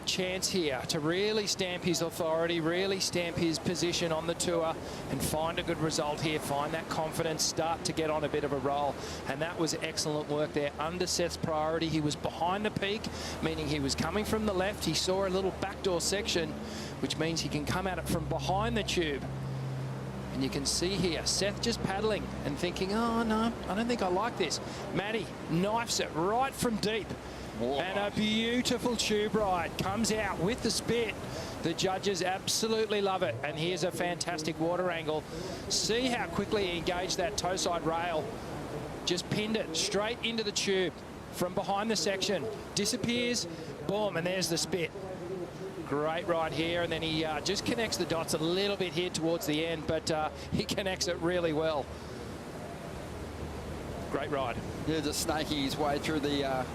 chance here to really stamp his authority, really stamp his position on the tour, and find a good result here, find that confidence, start to get on a bit of a roll. And that was excellent work there. Under Seth's priority, he was behind the peak, meaning he was coming from the left. He saw a little backdoor section, which means he can come at it from behind the tube. And you can see here, Seth just paddling and thinking, oh no, I don't think I like this. Matty knifes it right from deep. Whoa. And a beautiful tube ride comes out with the spit. The judges absolutely love it. And here's a fantastic water angle. See how quickly he engaged that toe side rail. Just pinned it straight into the tube from behind the section. Disappears, boom, and there's the spit. Great ride here, and then he just connects the dots a little bit here towards the end, but he connects it really well. Great ride. Yeah, just snaking his way through the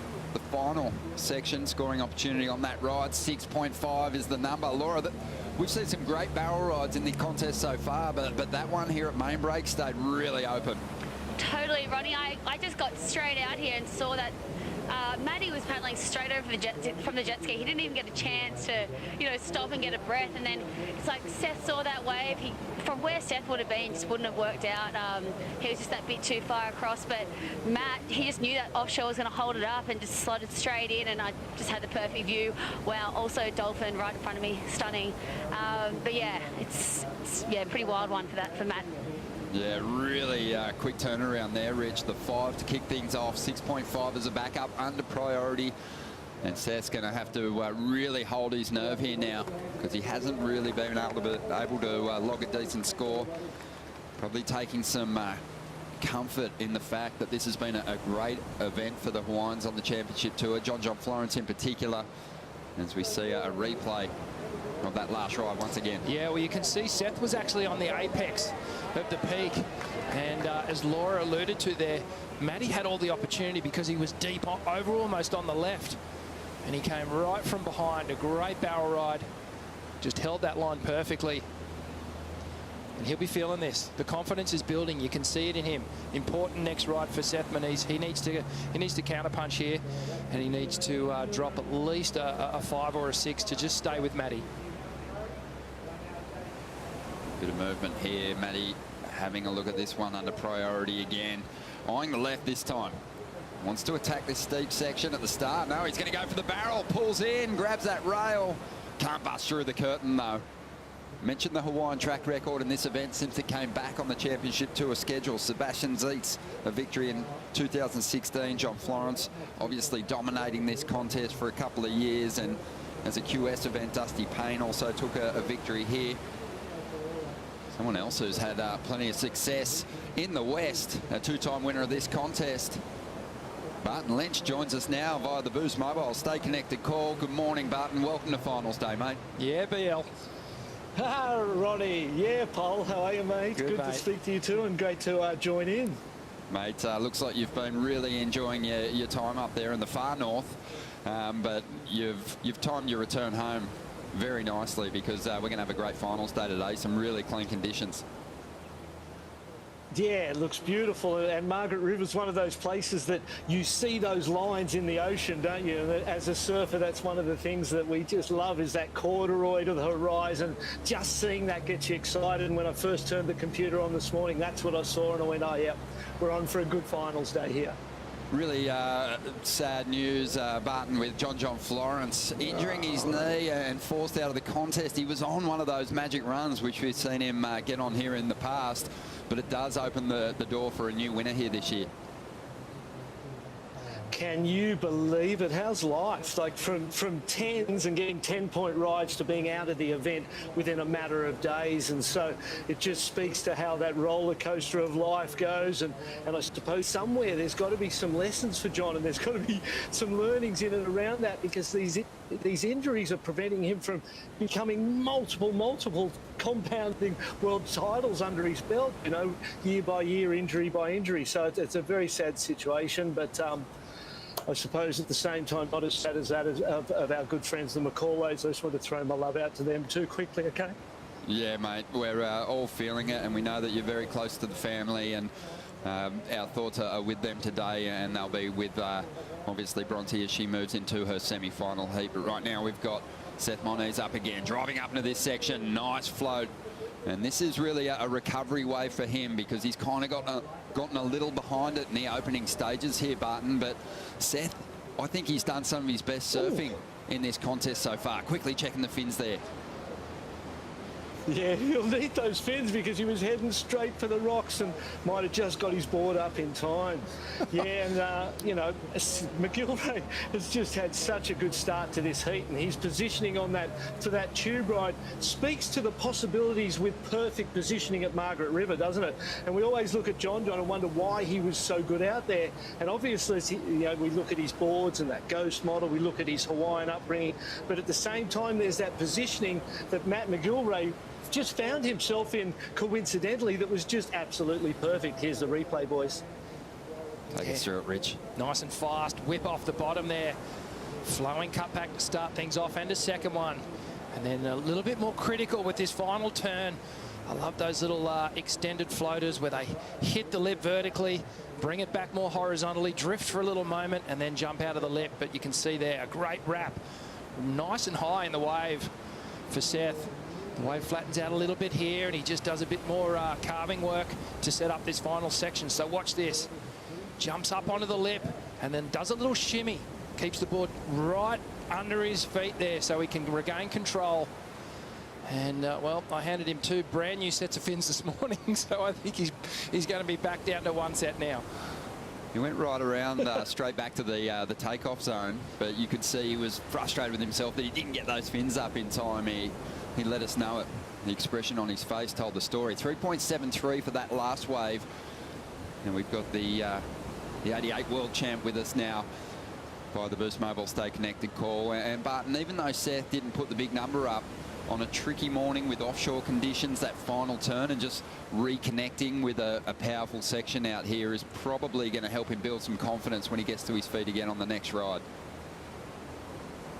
final section, scoring opportunity on that ride. 6.5 is the number. Laura, we've seen some great barrel rides in the contest so far, but that one here at Main Break stayed really open. Totally, Ronnie. I just got straight out here and saw that Maddie was paddling straight over from the jet ski. He didn't even get a chance to, stop and get a breath. And then it's like Seth saw that wave. From where Seth would have been, just wouldn't have worked out. He was just that bit too far across. But Matt, he just knew that offshore was going to hold it up and just slotted straight in. And I just had the perfect view. Wow, also dolphin right in front of me, stunning. But yeah, it's a pretty wild one for Matt. Yeah, really quick turnaround there, Rich. The 5 to kick things off, 6.5 as a backup, under priority. And Seth's going to have to really hold his nerve here now, because he hasn't really been able to log a decent score. Probably taking some comfort in the fact that this has been a great event for the Hawaiians on the championship tour. John Florence in particular, as we see a replay of that last ride once again. Yeah, well, you can see Seth was actually on the apex of the peak. And as Laura alluded to there, Matty had all the opportunity because he was deep over almost on the left. And he came right from behind, a great barrel ride. Just held that line perfectly. And he'll be feeling this. The confidence is building. You can see it in him. Important next ride for Seth Moniz. He needs to counterpunch here, and he needs to drop at least a 5 or a 6 to just stay with Matty. Bit of movement here. Matty having a look at this one under priority again. Eyeing the left this time. Wants to attack this steep section at the start. No, he's going to go for the barrel. Pulls in, grabs that rail. Can't bust through the curtain, though. Mentioned the Hawaiian track record in this event since it came back on the championship tour schedule. Sebastian Zeitz, a victory in 2016. John Florence obviously dominating this contest for a couple of years. And as a QS event, Dusty Payne also took a victory here. Someone else who's had plenty of success in the West, a 2-time winner of this contest. Barton Lynch joins us now via the Boost Mobile Stay Connected call. Good morning, Barton. Welcome to finals day, mate. Yeah, BL. Ronnie. Yeah, Paul. How are you, mate? Good mate. To speak to you too, and great to join in. Mate, looks like you've been really enjoying your time up there in the far north, but you've timed your return home very nicely, because we're going to have a great finals day today. Some really clean conditions. Yeah, it looks beautiful, and Margaret River is one of those places that you see those lines in the ocean, don't you? And as a surfer, that's one of the things that we just love, is that corduroy to the horizon. Just seeing that gets you excited. And when I first turned the computer on this morning, that's what I saw, and I went, oh yeah, we're on for a good finals day here. Really sad news, Barton, with John Florence injuring his knee and forced out of the contest. He was on one of those magic runs, which we've seen him get on here in the past, but it does open the door for a new winner here this year. Can you believe it? How's life? Like from 10s and getting 10-point rides to being out of the event within a matter of days. And so it just speaks to how that roller coaster of life goes. And I suppose somewhere there's got to be some lessons for John, and there's got to be some learnings in and around that, because these injuries are preventing him from becoming multiple compounding world titles under his belt, year by year, injury by injury. So it's a very sad situation, but I suppose at the same time, not as sad as that of our good friends, the McCallays. I just want to throw my love out to them too quickly, okay? Yeah, mate, we're all feeling it, and we know that you're very close to the family, and our thoughts are with them today, and they'll be with, obviously, Bronte as she moves into her semi-final heat. But right now we've got Seth Moniz up again, driving up into this section. Nice float. And this is really a recovery wave for him, because he's kind of gotten a little behind it in the opening stages here, Barton. But Seth, I think he's done some of his best surfing in this contest so far. Quickly checking the fins there. Yeah, he'll need those fins, because he was heading straight for the rocks and might have just got his board up in time. Yeah, and, Mcgillivray has just had such a good start to this heat, and his positioning on for that tube ride speaks to the possibilities with perfect positioning at Margaret River, doesn't it? And we always look at John and wonder why he was so good out there. And obviously, we look at his boards and that ghost model, we look at his Hawaiian upbringing, but at the same time, there's that positioning that Matt Mcgillivray just found himself in, coincidentally, that was just absolutely perfect. Here's the replay, boys. Take us through it, Rich. Nice and fast. Whip off the bottom there. Flowing cut back to start things off, and a second one. And then a little bit more critical with this final turn. I love those little extended floaters where they hit the lip vertically, bring it back more horizontally, drift for a little moment, and then jump out of the lip. But you can see there, a great wrap. Nice and high in the wave for Seth. The wave flattens out a little bit here, and he just does a bit more carving work to set up this final section. So watch this. Jumps up onto the lip and then does a little shimmy. Keeps the board right under his feet there so he can regain control. And, well, I handed him 2 brand new sets of fins this morning, so I think he's going to be back down to 1 set now. He went right around straight back to the takeoff zone, but you could see he was frustrated with himself that he didn't get those fins up in time. He let us know it. The expression on his face told the story. 3.73 for that last wave. And we've got the 88 world champ with us now by the Boost Mobile Stay Connected call. And Barton, even though Seth didn't put the big number up on a tricky morning with offshore conditions, that final turn and just reconnecting with a powerful section out here is probably going to help him build some confidence when he gets to his feet again on the next ride.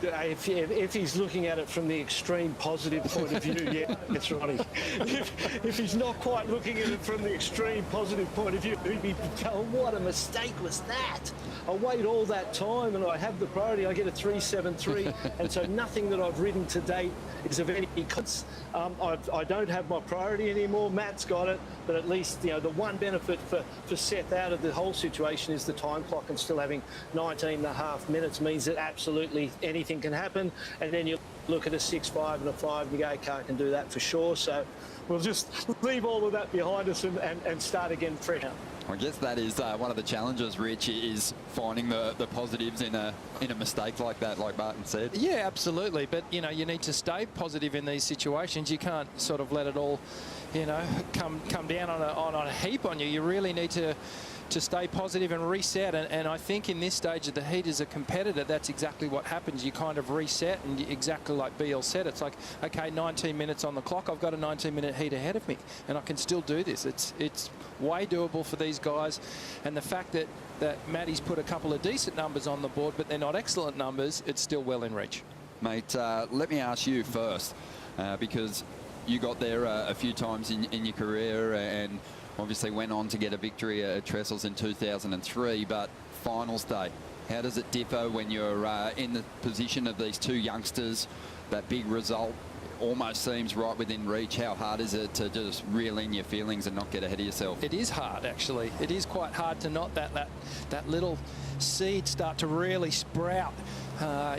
If he's looking at it from the extreme positive point of view, yeah, that's right. If he's not quite looking at it from the extreme positive point of view, he'd be going, what a mistake was that? I wait all that time and I have the priority. I get a 3.73, and so nothing that I've ridden to date is of any consequence. I don't have my priority anymore. Matt's got it, but at least, you know, the one benefit for Seth out of the whole situation is the time clock, and still having 19.5 minutes means that absolutely anything can happen. And then you look at a 6.5 and a 5 and you go, okay, I can do that for sure. So we'll just leave all of that behind us and start again fresh. I guess that is one of the challenges, Rich, is finding the positives in a mistake like that, like Barton said. Yeah, absolutely. But, you know, you need to stay positive in these situations. You can't sort of let it all, you know, come down on a heap on you. You really need to stay positive and reset. And I think in this stage of the heat as a competitor, that's exactly what happens. You kind of reset, and exactly like BL said, it's like, okay, 19 minutes on the clock. I've got a 19-minute heat ahead of me, and I can still do this. It's way doable for these guys. And the fact that Matty's put a couple of decent numbers on the board, but they're not excellent numbers, it's still well in reach. Mate, let me ask you first, because you got there a few times in your career and obviously went on to get a victory at Trestles in 2003, but finals day, how does it differ when you're in the position of these 2 youngsters? That big result almost seems right within reach. How hard is it to just reel in your feelings and not get ahead of yourself? It is hard, actually. It is quite hard to not that little seed start to really sprout.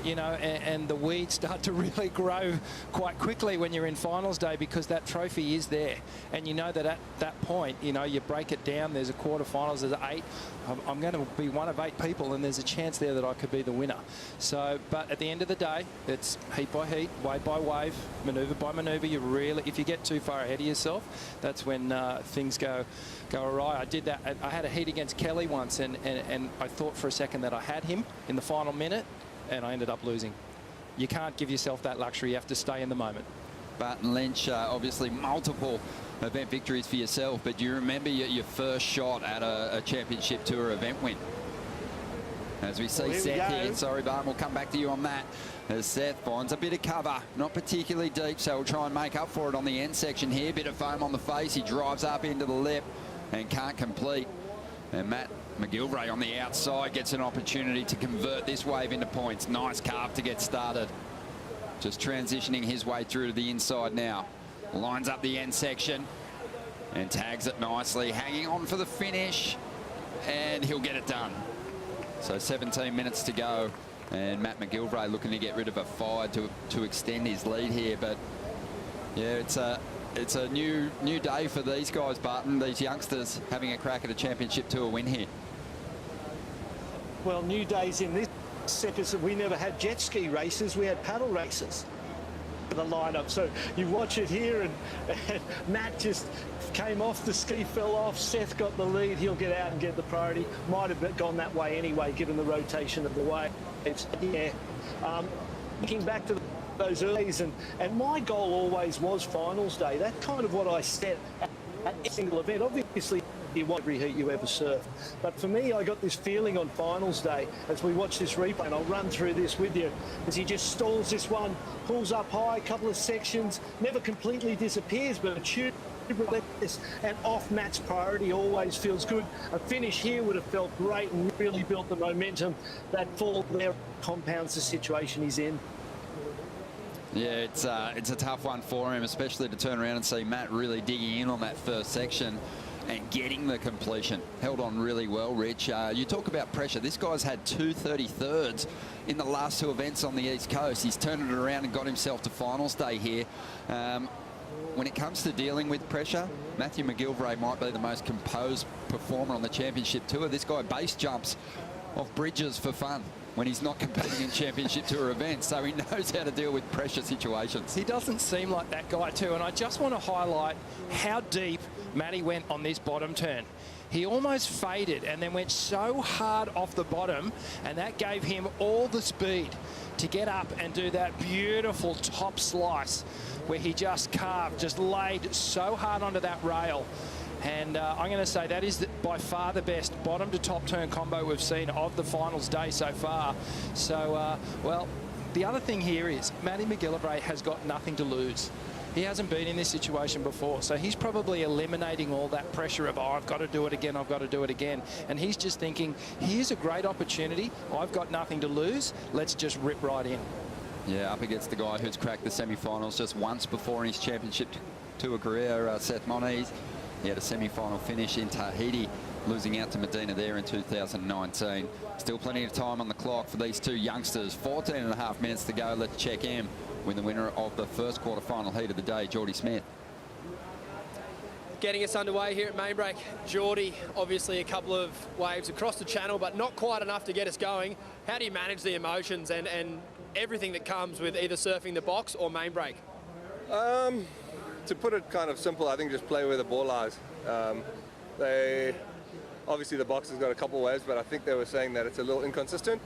You know, and the weeds start to really grow quite quickly when you're in finals day, because that trophy is there. And you know that at that point, you know, you break it down, there's a quarterfinals, there's 8. I'm going to be one of 8 people, and there's a chance there that I could be the winner. So, but at the end of the day, it's heat by heat, wave by wave, manoeuvre by manoeuvre. You really, if you get too far ahead of yourself, that's when things go awry. I did that. I had a heat against Kelly once, and I thought for a second that I had him in the final minute, and I ended up losing. You can't give yourself that luxury. You have to stay in the moment. Barton, Lynch, obviously multiple event victories for yourself, but do you remember your first shot at a championship tour event win? As we see Seth here. Sorry, Barton, we'll come back to you on that. As Seth finds a bit of cover, not particularly deep, so we'll try and make up for it on the end section here. Bit of foam on the face. He drives up into the lip and can't complete. And Mcgillivray on the outside gets an opportunity to convert this wave into points. Nice carve to get started. Just transitioning his way through to the inside now. Lines up the end section and tags it nicely. Hanging on for the finish, and he'll get it done. So 17 minutes to go, and Matt Mcgillivray looking to get rid of a 5 to extend his lead here. But yeah, it's a new day for these guys, Barton. These youngsters having a crack at a championship tour win here. Well, new days in this sector. We never had jet ski races. We had paddle races. The lineup. So you watch it here, and Matt just came off the ski, fell off. Seth got the lead. He'll get out and get the priority. Might have gone that way anyway, given the rotation of the waves. Yeah. Looking back to those early days, and my goal always was finals day. That's kind of what I set at a single event. Obviously, you want every heat you ever surf. But for me, I got this feeling on finals day as we watch this replay, and I'll run through this with you, as he just stalls this one, pulls up high, a couple of sections, never completely disappears, but relentless and off-match priority always feels good. A finish here would have felt great and really built the momentum. That fall there compounds the situation he's in. Yeah, it's a tough one for him, especially to turn around and see Matt really digging in on that first section and getting the completion. Held on really well, Rich. You talk about pressure. This guy's had 2:33 in the last 2 events on the East Coast. He's turned it around and got himself to finals day here. When it comes to dealing with pressure, Matthew Mcgillivray might be the most composed performer on the championship tour. This guy base jumps off bridges for fun when he's not competing in championship tour events, so he knows how to deal with pressure situations. He doesn't seem like that guy too, and I just want to highlight how deep Matty went on this bottom turn. He almost faded and then went so hard off the bottom, and that gave him all the speed to get up and do that beautiful top slice where he just carved, just laid so hard onto that rail. And I'm going to say that is by far the best bottom to top turn combo we've seen of the finals day so far. So, well, the other thing here is Matty Mcgillivray has got nothing to lose. He hasn't been in this situation before, so he's probably eliminating all that pressure of, oh, I've got to do it again, I've got to do it again. And he's just thinking, here's a great opportunity. I've got nothing to lose. Let's just rip right in. Yeah, up against the guy who's cracked the semi-finals just once before in his championship tour career, Seth Moniz. He had a semi-final finish in Tahiti, losing out to Medina there in 2019. Still plenty of time on the clock for these two youngsters. 14.5 minutes to go. Let's check in with the winner of the first quarter-final heat of the day, Jordy Smith. Getting us underway here at Mainbreak. Jordy, obviously a couple of waves across the channel, but not quite enough to get us going. How do you manage the emotions and everything that comes with either surfing the box or Mainbreak? To put it kind of simple, I think just play where the ball lies. Obviously the box has got a couple waves, but I think they were saying that it's a little inconsistent.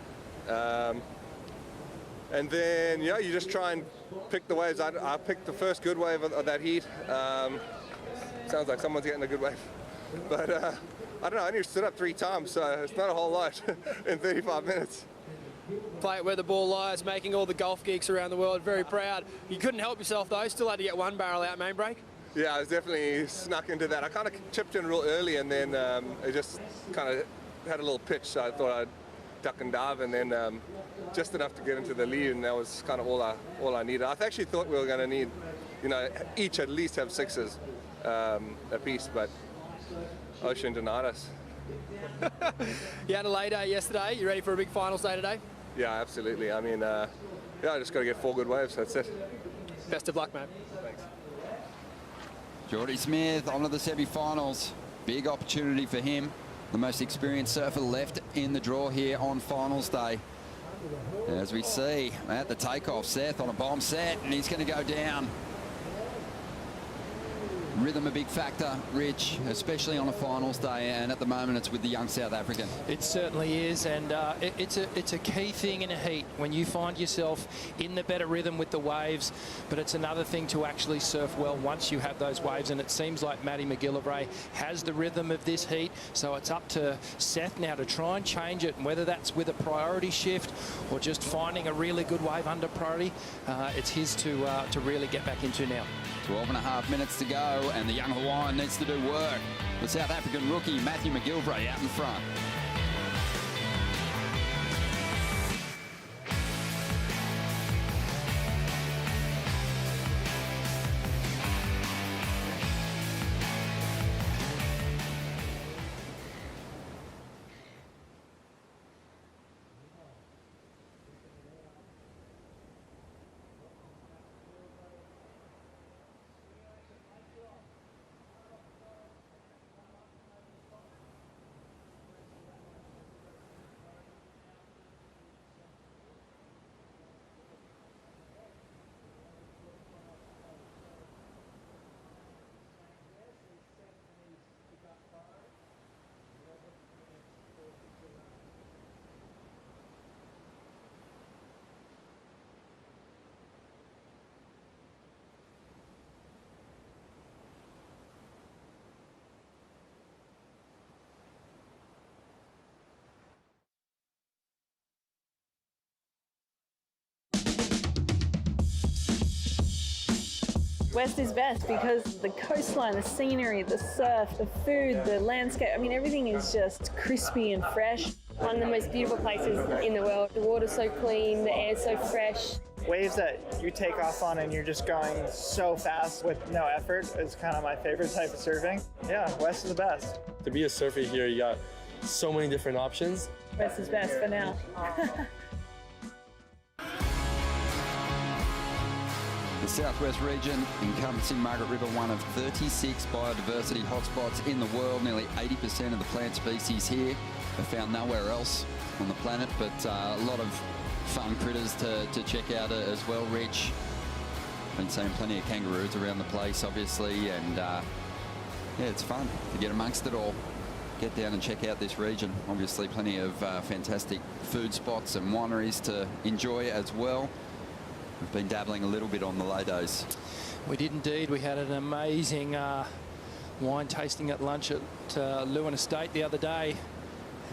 And then, yeah, you just try and pick the waves. I picked the first good wave of that heat. Sounds like someone's getting a good wave. But I don't know, I only stood up 3 times, so it's not a whole lot in 35 minutes. Play it where the ball lies, making all the golf geeks around the world very proud. You couldn't help yourself though, still had to get 1 barrel out Mainbreak. Yeah, I was definitely snuck into that. I kind of chipped in real early, and then it just kind of had a little pitch, so I thought I'd duck and dive, and then just enough to get into the lead, and that was kind of all I needed. I actually thought we were going to need, you know, each at least have 6s apiece, but Ocean denied us. You had a lay day yesterday. You ready for a big finals day today? Yeah, absolutely. I mean, yeah, I just got to get 4 good waves. That's it. Best of luck, mate. Thanks. Jordy Smith on to the semi-finals. Big opportunity for him. The most experienced surfer left in the draw here on finals day. As we see at the takeoff, Seth on a bomb set, and he's going to go down. Rhythm a big factor, Rich, especially on a finals day, and at the moment it's with the young South African. It certainly is, and it's a key thing in a heat when you find yourself in the better rhythm with the waves, but it's another thing to actually surf well once you have those waves, and it seems like Matty Mcgillivray has the rhythm of this heat, so it's up to Seth now to try and change it, and whether that's with a priority shift or just finding a really good wave under priority, it's his to really get back into now. 12.5 minutes to go, and the young Hawaiian needs to do work. The South African rookie, Matthew Mcgillivray, out in front. West is best because the coastline, the scenery, the surf, the food, the landscape. I mean, everything is just crispy and fresh. One of the most beautiful places in the world. The water's so clean, the air's so fresh. Waves that you take off on and you're just going so fast with no effort is kind of my favorite type of surfing. Yeah, West is the best. To be a surfer here, you got so many different options. West is best for now. The Southwest region, encompassing Margaret River, one of 36 biodiversity hotspots in the world. Nearly 80% of the plant species here are found nowhere else on the planet, but a lot of fun critters to check out as well, Rich. Been seeing plenty of kangaroos around the place, obviously, and yeah, it's fun to get amongst it all. Get down and check out this region. Obviously, plenty of fantastic food spots and wineries to enjoy as well. We've been dabbling a little bit on the lay days. We did indeed. We had an amazing wine tasting at lunch at Lewin Estate the other day,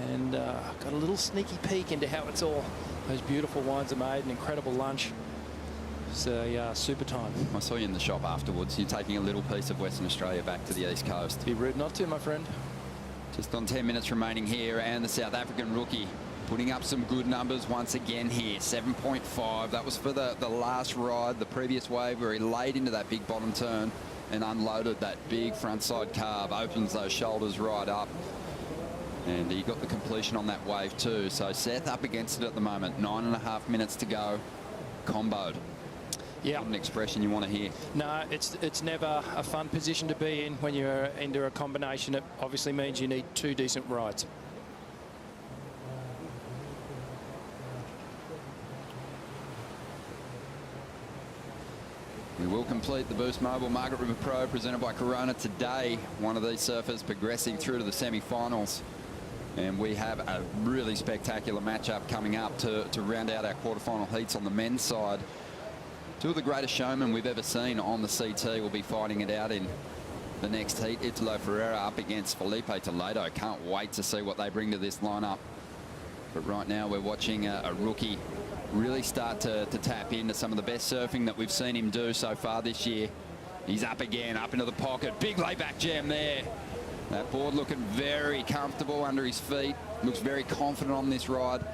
and got a little sneaky peek into how it's all, those beautiful wines are made. An incredible lunch. It's a super time. I saw you in the shop afterwards. You're taking a little piece of Western Australia back to the East Coast. Be rude not to, my friend. Just on 10 minutes remaining here, and the South African rookie putting up some good numbers once again here. 7.5. That was for the last ride, the previous wave, where he laid into that big bottom turn and unloaded that big front side carve. Opens those shoulders right up. And he got the completion on that wave too. So Seth up against it at the moment. 9.5 minutes to go. Comboed. Yeah. Not an expression you want to hear. No, it's never a fun position to be in when you're into a combination. It obviously means you need two decent rides. We will complete the Boost Mobile Margaret River Pro presented by Corona today. One of these surfers progressing through to the semi-finals. And we have a really spectacular matchup coming up to round out our quarterfinal heats on the men's side. Two of the greatest showmen we've ever seen on the CT will be fighting it out in the next heat. Italo Ferrara up against Felipe Toledo. Can't wait to see what they bring to this lineup. But right now we're watching a rookie really start to tap into some of the best surfing that we've seen him do so far this year. He's up again, up into the pocket. Big layback jam there. That board looking very comfortable under his feet. Looks very confident on this ride.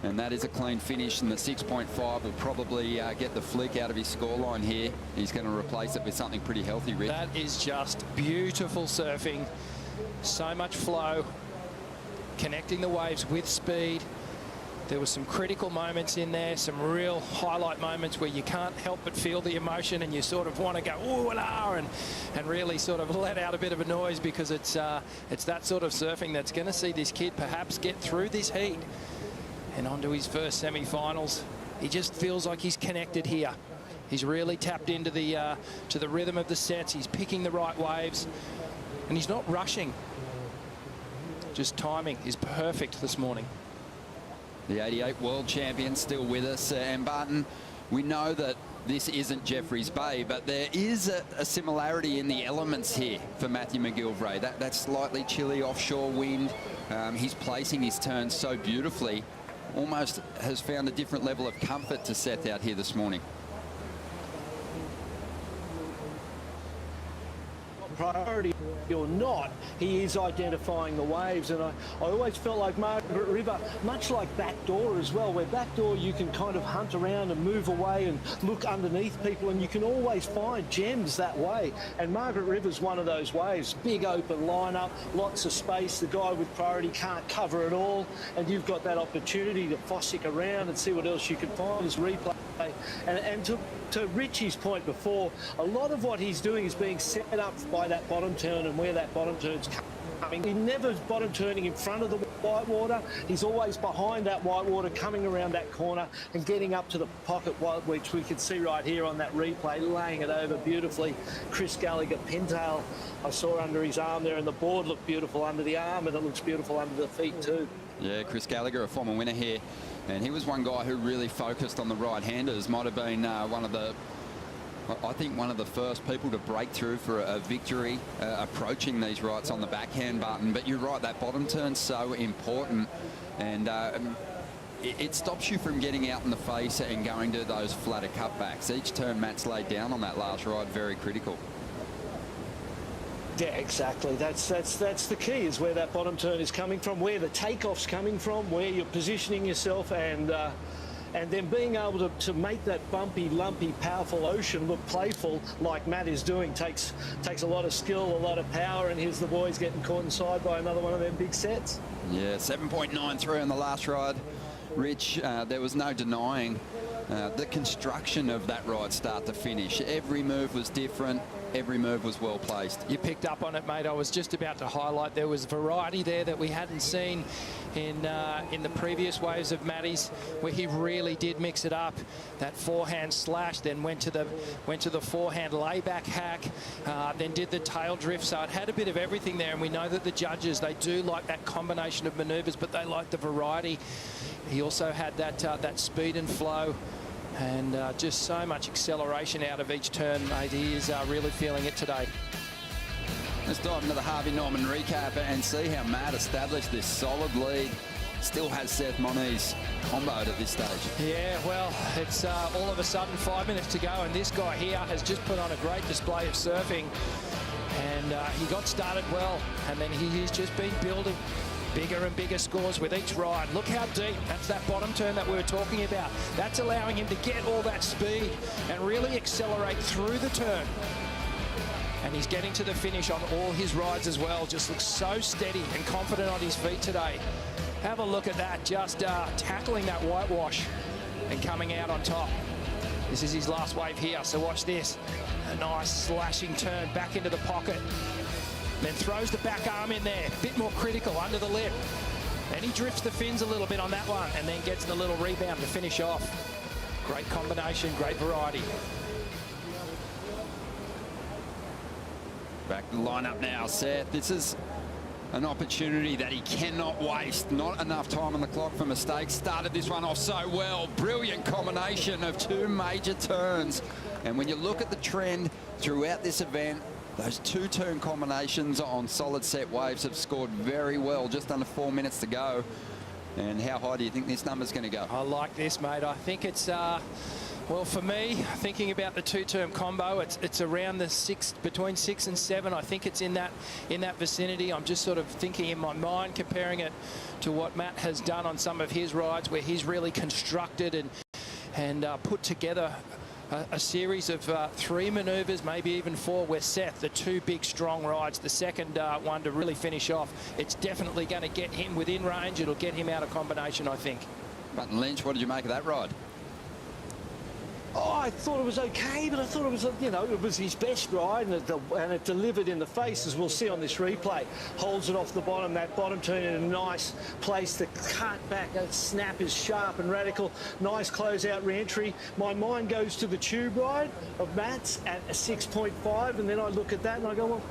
And that is a clean finish, and the 6.5 will probably get the flick out of his scoreline here. He's going to replace it with something pretty healthy, Rick. That is just beautiful surfing. So much flow, connecting the waves with speed. There were some critical moments in there, some real highlight moments where you can't help but feel the emotion, and you sort of want to go ooh la and really sort of let out a bit of a noise, because it's that sort of surfing that's going to see this kid perhaps get through this heat and onto his first semi-finals. He just feels like he's connected here. He's really tapped into the to the rhythm of the sets. He's picking the right waves, and he's not rushing. Just timing is perfect this morning. The 88 world champion still with us. And Barton, we know that this isn't Jeffreys Bay, but there is a similarity in the elements here for Matthew Mcgillivray. That slightly chilly offshore wind. He's placing his turns so beautifully. Almost has found a different level of comfort to Seth out here this morning. Priority or not, he is identifying the waves, and I always felt like Margaret River, much like backdoor as well, where backdoor you can kind of hunt around and move away and look underneath people, and you can always find gems that way. And Margaret River's one of those waves. Big open lineup, lots of space. The guy with priority can't cover it all, and you've got that opportunity to fossick around and see what else you can find as replay. And to Richie's point before, a lot of what he's doing is being set up by that bottom turn and where that bottom turn's coming. He never is bottom turning in front of the whitewater. He's always behind that whitewater, coming around that corner and getting up to the pocket, which we can see right here on that replay, laying it over beautifully. Chris Gallagher pintail I saw under his arm there, and the board looked beautiful under the arm, and it looks beautiful under the feet too. Yeah, Chris Gallagher, a former winner here. And he was one guy who really focused on the right-handers. Might have been one of the first people to break through for a victory approaching these rights on the backhand button. But you're right, that bottom turn's so important. And it stops you from getting out in the face and going to those flatter cutbacks. Each turn Matt's laid down on that last ride, very critical. Yeah, exactly. That's the key, is where that bottom turn is coming from, where the takeoff's coming from, where you're positioning yourself, and then being able to make that bumpy, lumpy, powerful ocean look playful like Matt is doing takes a lot of skill, a lot of power, and here's the boys getting caught inside by another one of them big sets. Yeah, 7.93 on the last ride. Rich, there was no denying the construction of that ride start to finish. Every move was different. Every move was well placed. You picked up on it, mate. I was just about to highlight there was variety there that we hadn't seen in the previous waves of Matty's, where he really did mix it up. That forehand slash, then went to the forehand layback hack, then did the tail drift. So it had a bit of everything there, and we know that the judges, they do like that combination of manoeuvres, but they like the variety. He also had that speed and flow, and just so much acceleration out of each turn, mate. He is really feeling it today. Let's dive into the Harvey Norman recap and see how Matt established this solid lead. Still has Seth Moniz comboed at this stage. Yeah, well, it's all of a sudden 5 minutes to go, and this guy here has just put on a great display of surfing, and he got started well, and then he's just been building bigger and bigger scores with each ride. Look how deep. That's that bottom turn that we were talking about. That's allowing him to get all that speed and really accelerate through the turn. And he's getting to the finish on all his rides as well. Just looks so steady and confident on his feet today. Have a look at that, just tackling that whitewash and coming out on top. This is his last wave here, so watch this. A nice slashing turn back into the pocket. Then throws the back arm in there, a bit more critical under the lip. And he drifts the fins a little bit on that one, and then gets the little rebound to finish off. Great combination, great variety. Back to the lineup now, Seth. This is an opportunity that he cannot waste. Not enough time on the clock for mistakes. Started this one off so well. Brilliant combination of two major turns. And when you look at the trend throughout this event, those two-turn combinations on solid set waves have scored very well. Just under 4 minutes to go. And how high do you think this number's going to go? I like this, mate. I think it's, well, for me, thinking about the two-term combo, it's around the between 6 and 7. I think it's in that vicinity. I'm just sort of thinking in my mind, comparing it to what Matt has done on some of his rides, where he's really constructed and put together a series of 3 manoeuvres, maybe even 4, where Seth, the 2 big strong rides, the second one to really finish off, it's definitely going to get him within range. It'll get him out of combination, I think. But Lynch, what did you make of that ride? Oh, I thought it was okay, but I thought it was, you know, it was his best ride, and it delivered in the face, as we'll see on this replay. Holds it off the bottom, that bottom turn in a nice place. The cut back, that snap is sharp and radical. Nice close-out re-entry. My mind goes to the tube ride of Matt's at a 6.5, and then I look at that and I go, well,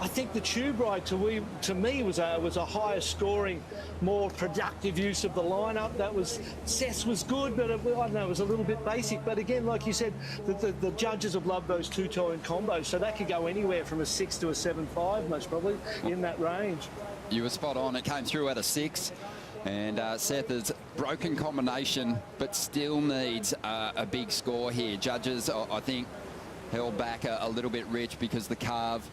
I think the tube ride to me was a higher scoring, more productive use of the lineup. That was, Seth's was good, but I don't know, it was a little bit basic. But again, like you said, the judges have loved those two-tone combos, so that could go anywhere from a 6 to a 7.5, most probably, in that range. You were spot on. It came through at a 6. And Seth has broken combination, but still needs a big score here. Judges, I think, held back a little bit, Rich, because the carve,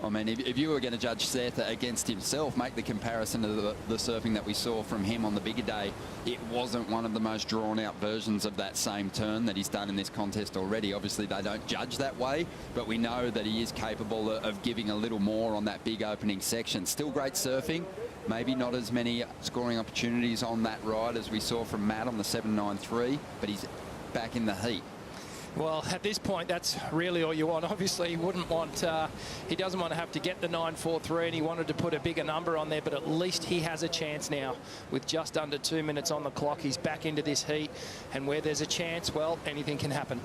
I mean, if you were going to judge Seth against himself, make the comparison to the surfing that we saw from him on the bigger day, it wasn't one of the most drawn-out versions of that same turn that he's done in this contest already. Obviously, they don't judge that way, but we know that he is capable of giving a little more on that big opening section. Still great surfing. Maybe not as many scoring opportunities on that ride as we saw from Matt on the 7.93, but he's back in the heat. Well, at this point, that's really all you want. Obviously, he wouldn't want, he doesn't want to have to get the 9.43, and he wanted to put a bigger number on there, but at least he has a chance now. With just under 2 minutes on the clock, he's back into this heat, and where there's a chance, well, anything can happen.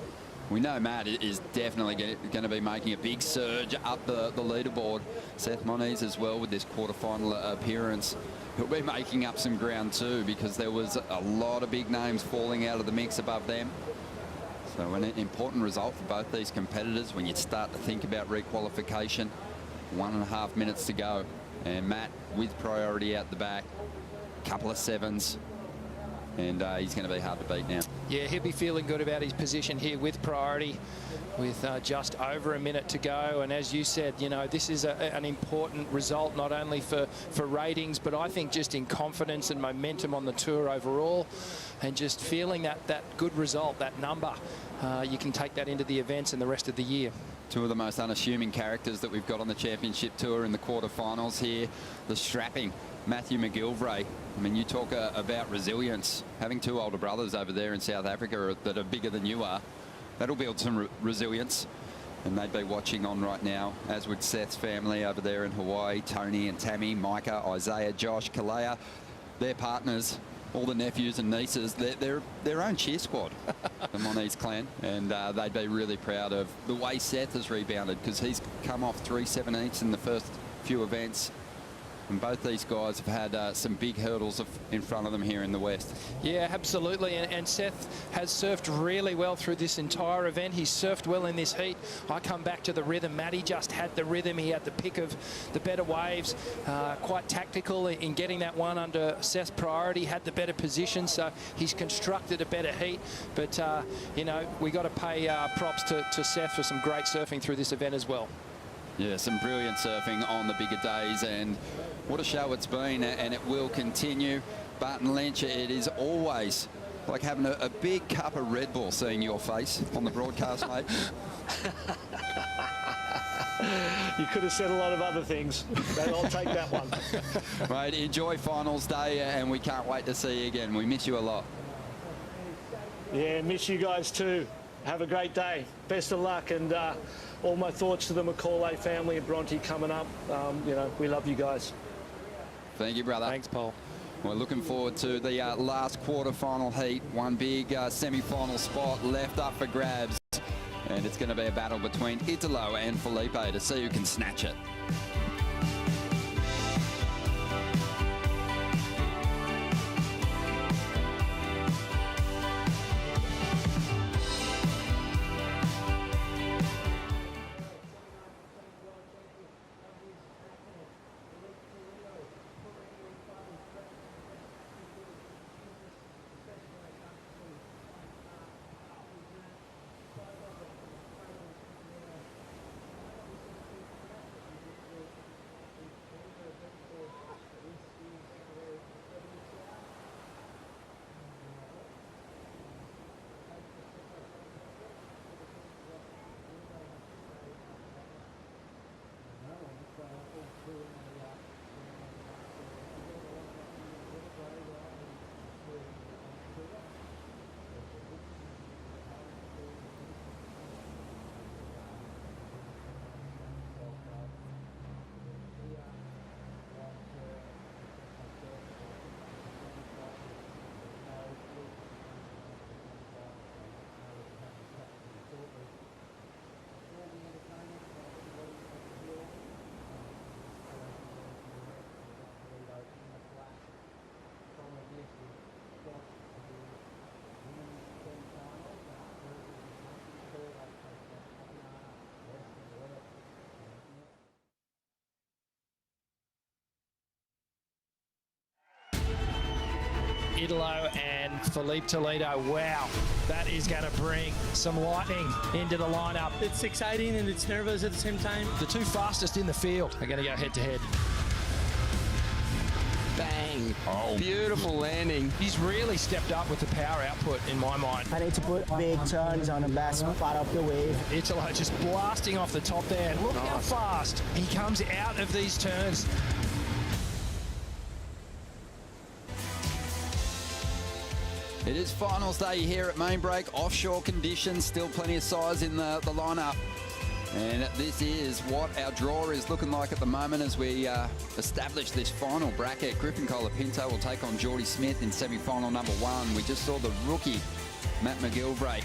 We know Matt is definitely going to be making a big surge up the leaderboard. Seth Moniz as well with this quarterfinal appearance. He'll be making up some ground too, because there was a lot of big names falling out of the mix above them. So an important result for both these competitors when you start to think about requalification. 1.5 minutes to go. And Matt with priority out the back. Couple of 7s. and he's going to be hard to beat now. Yeah, he'll be feeling good about his position here with priority, with just over a minute to go. And as you said, you know, this is an important result, not only for ratings, but I think just in confidence and momentum on the tour overall, and just feeling that good result, that number. You can take that into the events and the rest of the year. Two of the most unassuming characters that we've got on the championship tour in the quarterfinals here. The strapping Matthew Mcgillivray. I mean, you talk about resilience. Having two older brothers over there in South Africa that are bigger than you are, that'll build some resilience. And they'd be watching on right now, as would Seth's family over there in Hawaii. Tony and Tammy, Micah, Isaiah, Josh, Kalea, their partners, all the nephews and nieces, they're their own cheer squad, the Moniz clan, and they'd be really proud of the way Seth has rebounded, because he's come off 3/17 in the first few events. And both these guys have had some big hurdles in front of them here in the West. Yeah, absolutely. And Seth has surfed really well through this entire event. He's surfed well in this heat. I come back to the rhythm. Matty just had the rhythm. He had the pick of the better waves. Quite tactical in getting that one under Seth's priority. Had the better position, so he's constructed a better heat. But, you know, we got to pay props to Seth for some great surfing through this event as well. Yeah, some brilliant surfing on the bigger days, and what a show it's been, and it will continue. Barton Lynch, it is always like having a big cup of Red Bull seeing your face on the broadcast, mate. You could have said a lot of other things, but I'll take that one. Mate, enjoy finals day, and we can't wait to see you again. We miss you a lot. Yeah, miss you guys too. Have a great day. Best of luck, and all my thoughts to the Macaulay family and Bronte coming up. You know, we love you guys. Thank you, brother. Thanks, Paul. We're looking forward to the last quarter-final heat. One big semi-final spot left up for grabs. And it's going to be a battle between Italo and Felipe to see who can snatch it. Italo and Felipe Toledo. Wow, that is going to bring some lightning into the lineup. It's exciting and it's nervous at the same time. The two fastest in the field are going to go head-to-head. Bang. Oh, beautiful landing. He's really stepped up with the power output in my mind. I need to put big turns on the best part of the wave. Italo just blasting off the top there. Look how fast he comes out of these turns. It is finals day here at Main Break. Offshore conditions, still plenty of size in the lineup. And this is what our draw is looking like at the moment as we establish this final bracket. Griffin Colapinto will take on Jordy Smith in semi-final number 1. We just saw the rookie, Matt Mcgillivray,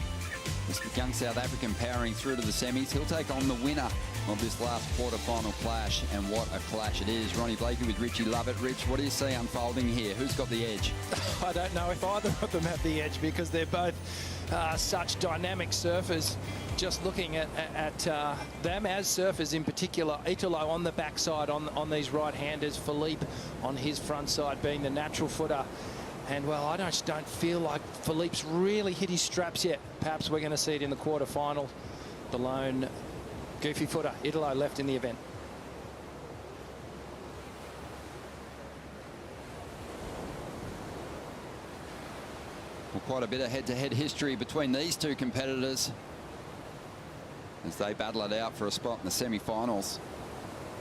this young South African powering through to the semis. He'll take on the winner of this last quarter-final clash, and what a clash it is. Ronnie Blakey with Richie Lovett. Rich, what do you see unfolding here? Who's got the edge? I don't know if either of them have the edge because they're both such dynamic surfers. Just looking at them as surfers in particular, Italo on the backside on these right-handers, Felipe on his front side being the natural footer. And, well, I just don't feel like Felipe's really hit his straps yet. Perhaps we're going to see it in the quarterfinal. The lone goofy footer, Italo, left in the event. Well, quite a bit of head-to-head history between these two competitors as they battle it out for a spot in the semi-finals.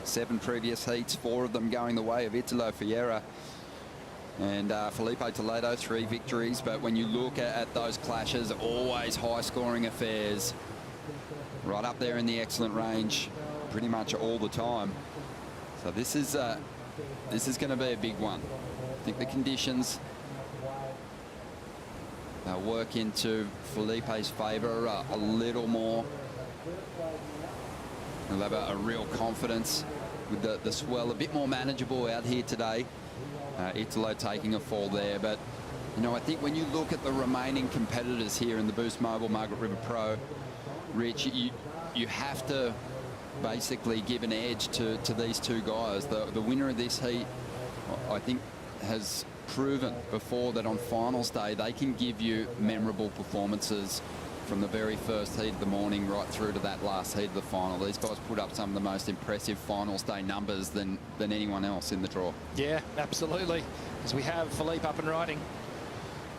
7 previous heats, 4 of them going the way of Italo Ferrara and Felipe Toledo, 3 victories. But when you look at those clashes, always high-scoring affairs, right up there in the excellent range, pretty much all the time. So this is going to be a big one. I think the conditions work into Felipe's favour a little more. He'll have a real confidence with the swell a bit more manageable out here today. Italo taking a fall there, but you know, I think when you look at the remaining competitors here in the Boost Mobile Margaret River Pro, Rich, you have to basically give an edge to these two guys. The winner of this heat, I think, has proven before that on finals day they can give you memorable performances from the very first heat of the morning right through to that last heat of the final. These guys put up some of the most impressive finals day numbers than anyone else in the draw. Yeah, absolutely. As we have Felipe up and riding.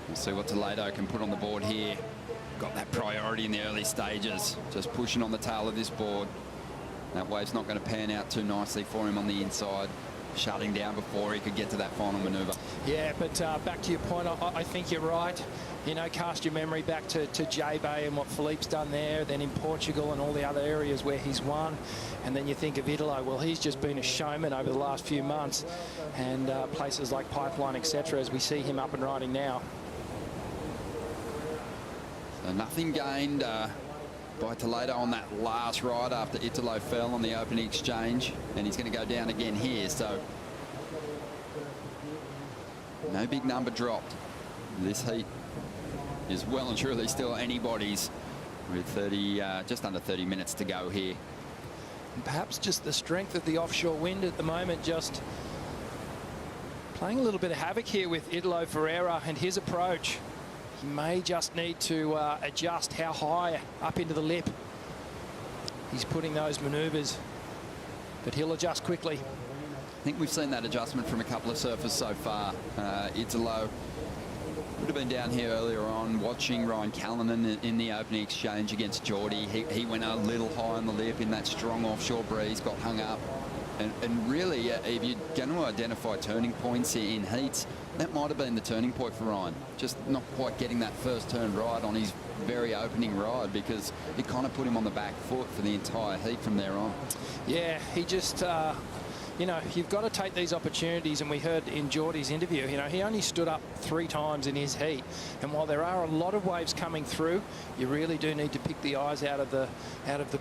We'll see what Toledo can put on the board here. Got that priority in the early stages, just pushing on the tail of this board. That wave's not going to pan out too nicely for him on the inside, shutting down before he could get to that final manoeuvre. Yeah, but back to your point, I think you're right. You know, cast your memory back to J-Bay and what Felipe's done there, then in Portugal and all the other areas where he's won. And then you think of Italo, well, he's just been a showman over the last few months, and places like Pipeline, etc., as we see him up and riding now. So nothing gained by Toledo on that last ride after Italo fell on the opening exchange, and he's going to go down again here. So no big number dropped. This heat is well and truly still anybody's with 30, just under 30 minutes to go here. And perhaps just the strength of the offshore wind at the moment just playing a little bit of havoc here with Italo Ferrara and his approach. He may just need to adjust how high up into the lip he's putting those manoeuvres, but he'll adjust quickly. I think we've seen that adjustment from a couple of surfers so far. Italo would have been down here earlier on watching Ryan Callanan in the opening exchange against Jordy. He went a little high on the lip in that strong offshore breeze, got hung up. And really, if you're going to identify turning points in heats, that might have been the turning point for Ryan. Just not quite getting that first turn right on his very opening ride, because it kind of put him on the back foot for the entire heat from there on. Yeah, he just, you know, you've got to take these opportunities, and we heard in Jordy's interview, you know, he only stood up 3 times in his heat, and while there are a lot of waves coming through, you really do need to pick the eyes out of the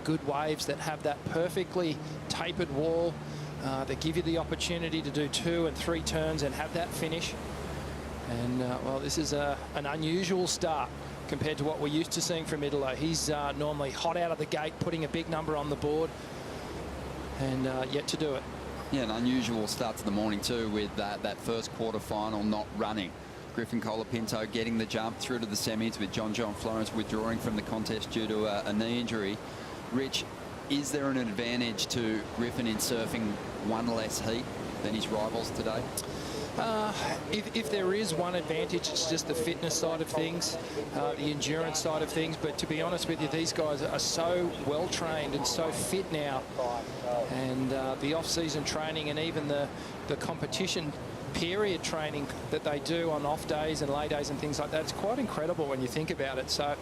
good waves that have that perfectly tapered wall, that give you the opportunity to do 2 and 3 turns and have that finish. And well, this is an unusual start compared to what we're used to seeing from Italo. He's normally hot out of the gate, putting a big number on the board, and yet to do it. Yeah, an unusual start to the morning too, with that first quarter-final not running. Griffin Colapinto getting the jump through to the semis, with John Florence withdrawing from the contest due to a knee injury. Rich, is there an advantage to Griffin in surfing 1 less heat than his rivals today? If there is one advantage, it's just the fitness side of things, the endurance side of things. But to be honest with you, these guys are so well trained and so fit now, and the off-season training and even the competition period training that they do on off days and lay days and things like that, it's quite incredible when you think about it. So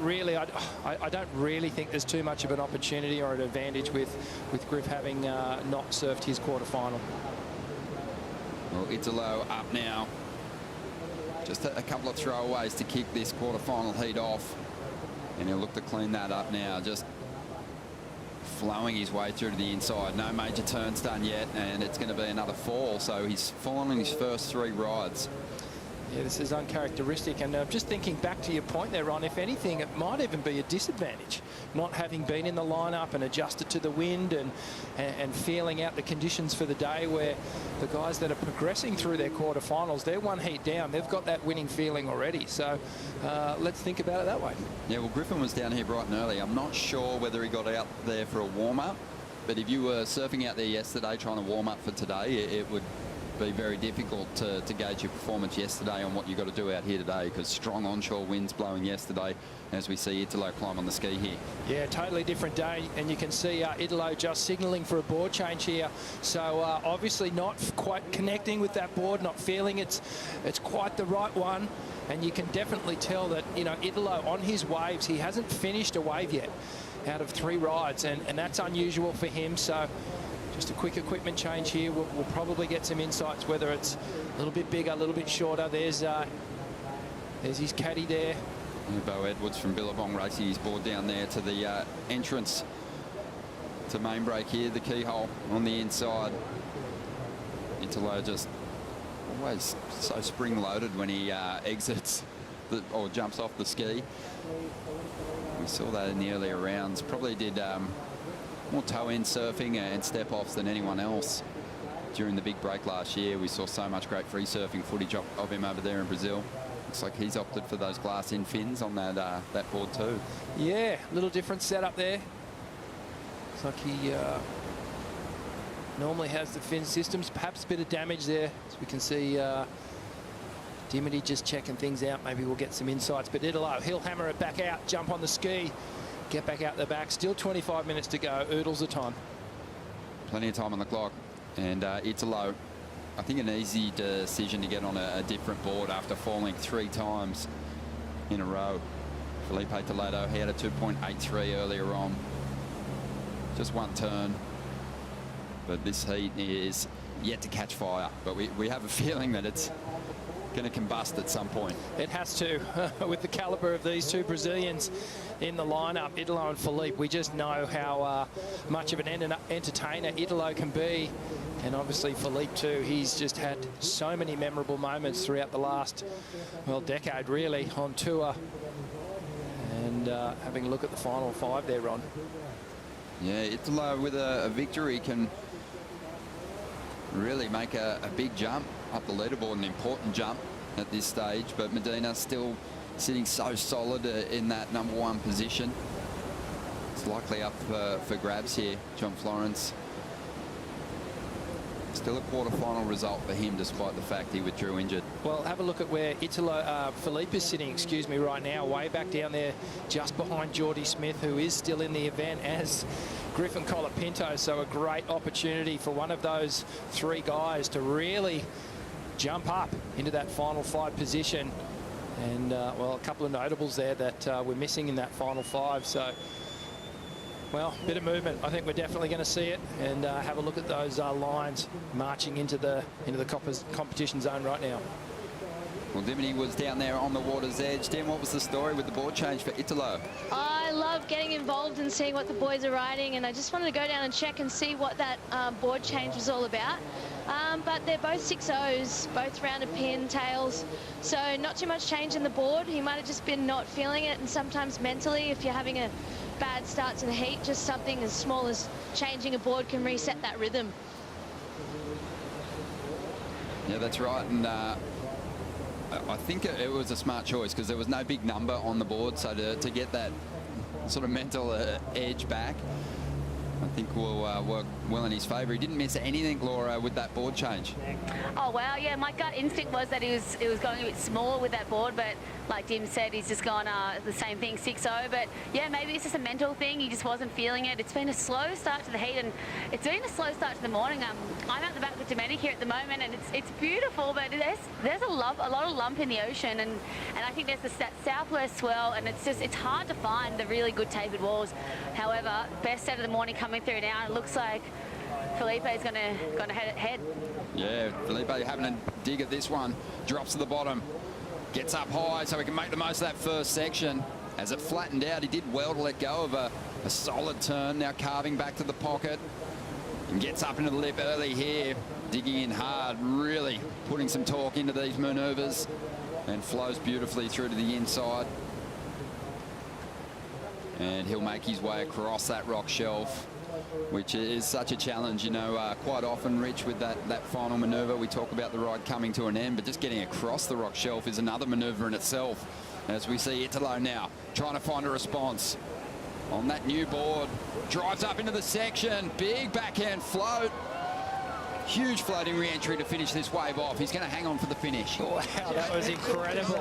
really, I don't really think there's too much of an opportunity or an advantage with Griff having not surfed his quarterfinal. Well, Italo up now. Just a couple of throwaways to kick this quarterfinal heat off, and he'll look to clean that up now. Just flowing his way through to the inside. No major turns done yet, and it's going to be another fall. So he's fallen in his first 3 rides. Yeah, this is uncharacteristic. And just thinking back to your point there, Ron, if anything, it might even be a disadvantage, not having been in the lineup and adjusted to the wind and feeling out the conditions for the day, where the guys that are progressing through their quarterfinals, they're one heat down. They've got that winning feeling already. So let's think about it that way. Yeah, well, Griffin was down here bright and early. I'm not sure whether he got out there for a warm-up, but if you were surfing out there yesterday trying to warm up for today, it would be very difficult to gauge your performance yesterday on what you got to do out here today, because strong onshore winds blowing yesterday as we see Italo climb on the ski here. Yeah, totally different day, and you can see Italo just signalling for a board change here. So obviously not quite connecting with that board, not feeling it's quite the right one, and you can definitely tell that, you know, Italo on his waves, he hasn't finished a wave yet out of 3 rides, and that's unusual for him. So just a quick equipment change here. We'll probably get some insights, whether it's a little bit bigger, a little bit shorter. There's his caddy there. And Bo Edwards from Billabong racing his board down there to the entrance to main break here, the keyhole on the inside. Italo just always so spring-loaded when he exits or jumps off the ski. We saw that in the earlier rounds. Probably did more toe-in surfing and step-offs than anyone else during the big break last year. We saw so much great free surfing footage of him over there in Brazil. Looks like he's opted for those glass-in fins on that board too. Yeah, a little different setup there. Looks like he normally has the fin systems. Perhaps a bit of damage there, as we can see. Dimity just checking things out. Maybe we'll get some insights. But Italo, he'll hammer it back out, jump on the ski, get back out the back. Still 25 minutes to go. Oodles of time. Plenty of time on the clock. And Italo, I think an easy decision to get on a different board after falling 3 times in a row. Felipe Toledo, he had a 2.83 earlier on. Just one turn. But this heat is yet to catch fire. But we have a feeling that it's going to combust at some point. It has to, with the caliber of these 2 Brazilians in the lineup, Italo and Felipe. We just know how much of an entertainer Italo can be, and obviously Felipe too. He's just had so many memorable moments throughout the last, well, decade really on tour. And having a look at the final 5 there, Ron. Yeah, Italo with a victory can really make a big jump up the leaderboard, an important jump at this stage, but Medina still sitting so solid in that #1 position. It's likely up for grabs here. John Florence, still a quarter-final result for him, despite the fact he withdrew injured. Well, have a look at where Felipe is sitting, excuse me, right now, way back down there, just behind Jordy Smith, who is still in the event as Griffin Colapinto. So a great opportunity for one of those 3 guys to really jump up into that final 5 position. And, well, a couple of notables there that we're missing in that final 5. So, well, bit of movement. I think we're definitely going to see it. And have a look at those lines marching into the competition zone right now. Well, Dimity was down there on the water's edge. Dim, what was the story with the board change for Italo? I love getting involved and seeing what the boys are riding, and I just wanted to go down and check and see what that board change was all about. But they're both 6.0s, both rounded pin tails, so not too much change in the board. He might have just been not feeling it, and sometimes mentally, if you're having a bad start to the heat, just something as small as changing a board can reset that rhythm. Yeah, that's right. And I think it was a smart choice, because there was no big number on the board, so to get that sort of mental edge back, I think will work well in his favour. He didn't miss anything, Laura, with that board change. Oh wow, yeah, my gut instinct was that it was going a bit smaller with that board, but like Dim said, he's just gone the same thing, 6.0. But yeah, maybe it's just a mental thing. He just wasn't feeling it. It's been a slow start to the heat, and it's been a slow start to the morning. I'm at the back with Domenic here at the moment, and it's beautiful, but there's a lot of lump in the ocean, and I think there's the southwest swell, and it's hard to find the really good tapered walls. However, best set of the morning coming through now, and it looks like Felipe is going to head. Yeah, Felipe having a dig at this one. Drops to the bottom. Gets up high so he can make the most of that first section. As it flattened out, he did well to let go of a solid turn. Now carving back to the pocket. And gets up into the lip early here. Digging in hard, really putting some torque into these manoeuvres. and flows beautifully through to the inside. And he'll make his way across that rock shelf, which is such a challenge. You know, quite often, Rich, with that final manoeuvre, we talk about the ride coming to an end, but just getting across the rock shelf is another manoeuvre in itself. As we see Italo now trying to find a response on that new board. Drives up into the section. Big backhand float. Huge floating re-entry to finish this wave off. He's going to hang on for the finish. Wow, that was incredible.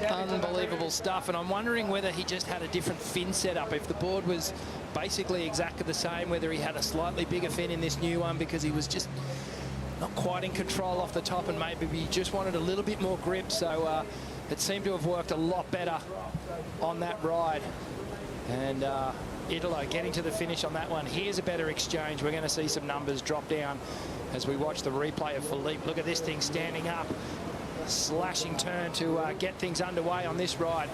Unbelievable stuff. And I'm wondering whether he just had a different fin setup. If the board was basically exactly the same, whether he had a slightly bigger fin in this new one because he was just not quite in control off the top, and maybe he just wanted a little bit more grip. So it seemed to have worked a lot better on that ride. And Italo getting to the finish on that one. Here's a better exchange. We're going to see some numbers drop down as we watch the replay of Felipe. Look at this thing standing up. Slashing turn to get things underway on this ride.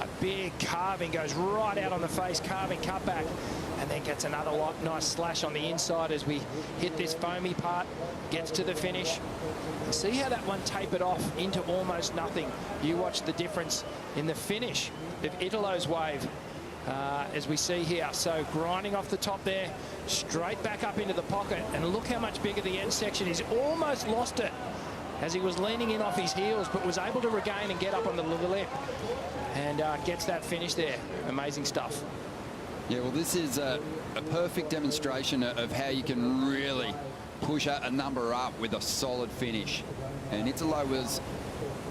A big carving, goes right out on the face, carving cutback, and then gets another nice slash on the inside as we hit this foamy part. Gets to the finish. See how that one tapered off into almost nothing. You watch the difference in the finish of Italo's wave. As we see here, so grinding off the top there, straight back up into the pocket, and look how much bigger the end section is. Almost lost it as he was leaning in off his heels, but was able to regain and get up on the lip, and gets that finish there. Amazing stuff. Yeah, well, this is a perfect demonstration of how you can really push a number up with a solid finish. And Italo was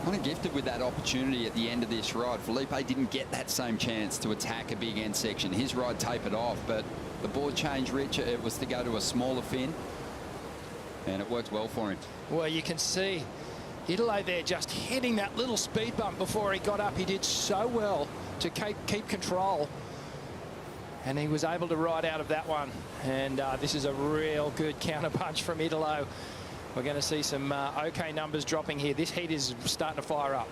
kind of gifted with that opportunity at the end of this ride. Felipe didn't get that same chance to attack a big end section. His ride tapered off, but the board change, Rich, it was to go to a smaller fin, and it worked well for him. Well, you can see Italo there just hitting that little speed bump before he got up. He did so well to keep control, and he was able to ride out of that one. And this is a real good counterpunch from Italo. We're going to see some okay numbers dropping here. This heat is starting to fire up.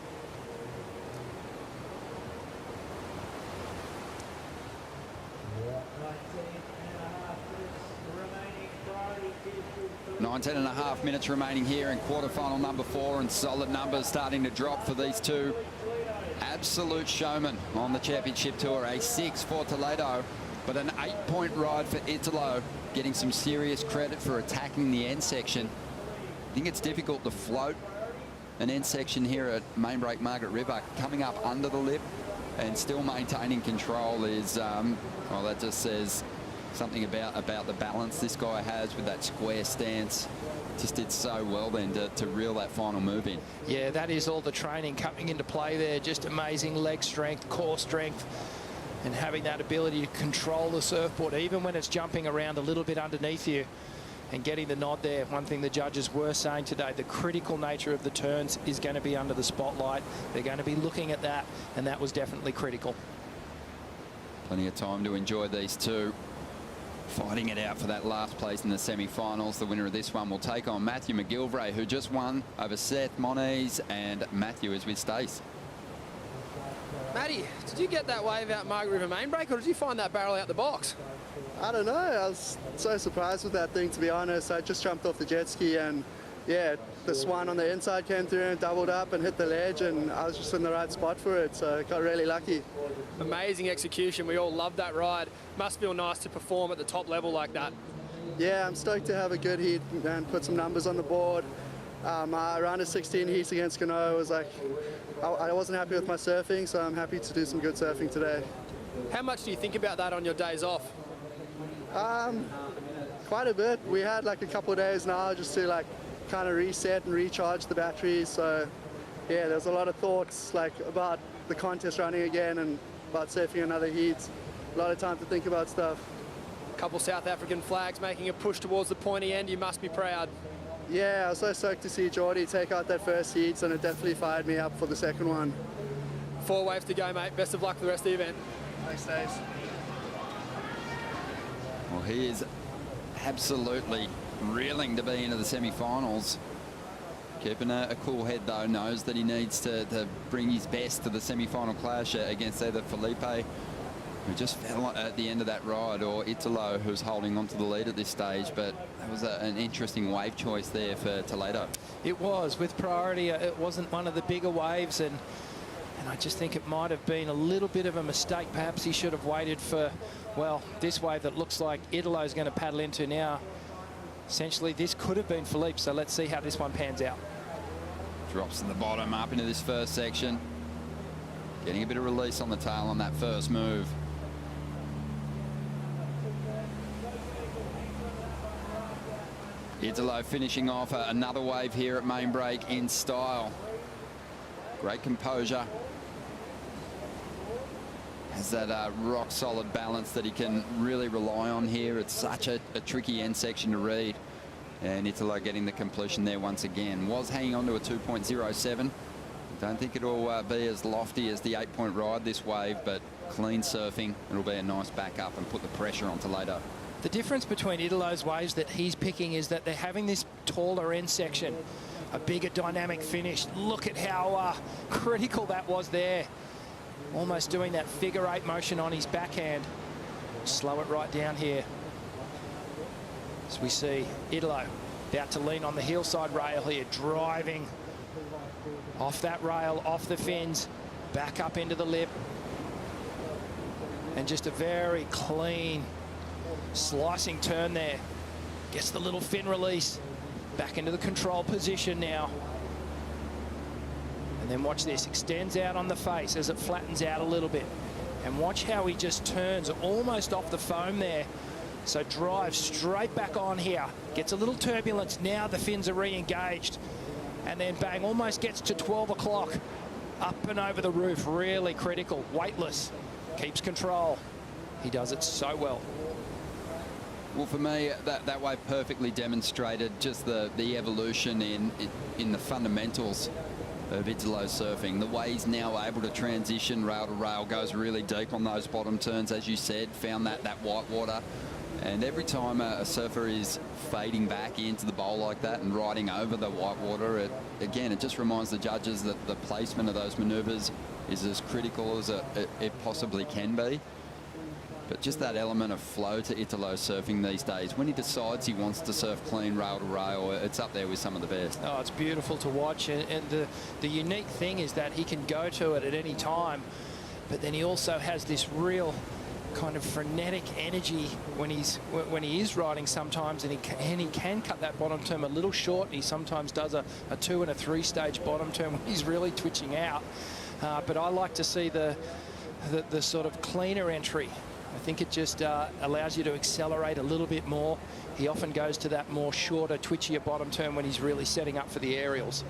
Nineteen and a half minutes remaining here in quarterfinal number 4, and solid numbers starting to drop for these two absolute showmen on the championship tour. A 6 for Toledo, but an 8-point ride for Italo, getting some serious credit for attacking the end section. I think it's difficult to float an end section here at main break Margaret River. Coming up under the lip and still maintaining control is, well, that just says something about the balance this guy has with that square stance. Just did so well then to reel that final move in. Yeah, that is all the training coming into play there. Just amazing leg strength, core strength, and having that ability to control the surfboard, even when it's jumping around a little bit underneath you. And getting the nod there. One thing the judges were saying today, the critical nature of the turns is going to be under the spotlight. They're going to be looking at that, and that was definitely critical. Plenty of time to enjoy these two fighting it out for that last place in the semi-finals. The winner of this one will take on Matthew Mcgillivray, who just won over Seth, Moniz, and Matthew is with Stace. Matty, did you get that wave out Margaret River main break, or did you find that barrel out the box? I don't know. I was so surprised with that thing, to be honest. I just jumped off the jet ski and, yeah, the swan on the inside came through and doubled up and hit the ledge, and I was just in the right spot for it, so I got really lucky. Amazing execution. We all loved that ride. Must feel nice to perform at the top level like that. Yeah, I'm stoked to have a good heat and put some numbers on the board. My round of 16 heats against Canoe was like, I wasn't happy with my surfing, so I'm happy to do some good surfing today. How much do you think about that on your days off? Quite a bit. We had like a couple of days now just to like kind of reset and recharge the batteries. So yeah, there's a lot of thoughts like about the contest running again and about surfing another heat. A lot of time to think about stuff. A couple South African flags making a push towards the pointy end. You must be proud. Yeah, I was so stoked to see Jordy take out that first heat, and it definitely fired me up for the second one. 4 waves to go, mate. Best of luck for the rest of the event. Thanks, Dave. Well, he is absolutely reeling to be into the semi-finals. Keeping a cool head, though, knows that he needs to bring his best to the semi-final clash against either Felipe who just fell at the end of that ride, or Italo, who's holding on to the lead at this stage. But that was an interesting wave choice there for Toledo. It was, with priority. It wasn't one of the bigger waves, and I just think it might have been a little bit of a mistake. Perhaps he should have waited for, well, this wave that looks like Italo's going to paddle into now. Essentially, this could have been Felipe, so let's see how this one pans out. Drops to the bottom, up into this first section. Getting a bit of release on the tail on that first move. Italo finishing off another wave here at main break in style. Great composure. Has that rock solid balance that he can really rely on here. It's such a tricky end section to read. And Italo getting the completion there once again. Was hanging on to a 2.07. Don't think it'll be as lofty as the 8-point ride this wave, but clean surfing. It'll be a nice backup and put the pressure on Toledo. The difference between Italo's waves that he's picking is that they're having this taller end section, a bigger dynamic finish. Look at how critical that was there. Almost doing that figure 8 motion on his backhand. Slow it right down here. As we see Italo about to lean on the hillside rail here, driving off that rail, off the fins, back up into the lip. And just a very clean slicing turn there. Gets the little fin release. Back into the control position now. And then watch this. Extends out on the face as it flattens out a little bit. And watch how he just turns almost off the foam there. So drives straight back on here. Gets a little turbulence. Now the fins are re-engaged. And then bang, almost gets to 12 o'clock. Up and over the roof. Really critical. Weightless. Keeps control. He does it so well. Well, for me, that wave perfectly demonstrated just the evolution in the fundamentals of Italo surfing. The way he's now able to transition rail to rail, goes really deep on those bottom turns, as you said, found that white water. And every time a surfer is fading back into the bowl like that and riding over the white water, it just reminds the judges that the placement of those maneuvers is as critical as it possibly can be. But just that element of flow to Italo surfing these days. When he decides he wants to surf clean rail to rail, it's up there with some of the best. Oh, it's beautiful to watch. And the unique thing is that he can go to it at any time. But then he also has this real kind of frenetic energy when he is riding sometimes, and he can cut that bottom turn a little short. He sometimes does a 2 and a 3 stage bottom turn when he's really twitching out. But I like to see the sort of cleaner entry. I think it just allows you to accelerate a little bit more. He often goes to that more shorter, twitchier bottom turn when he's really setting up for the aerials.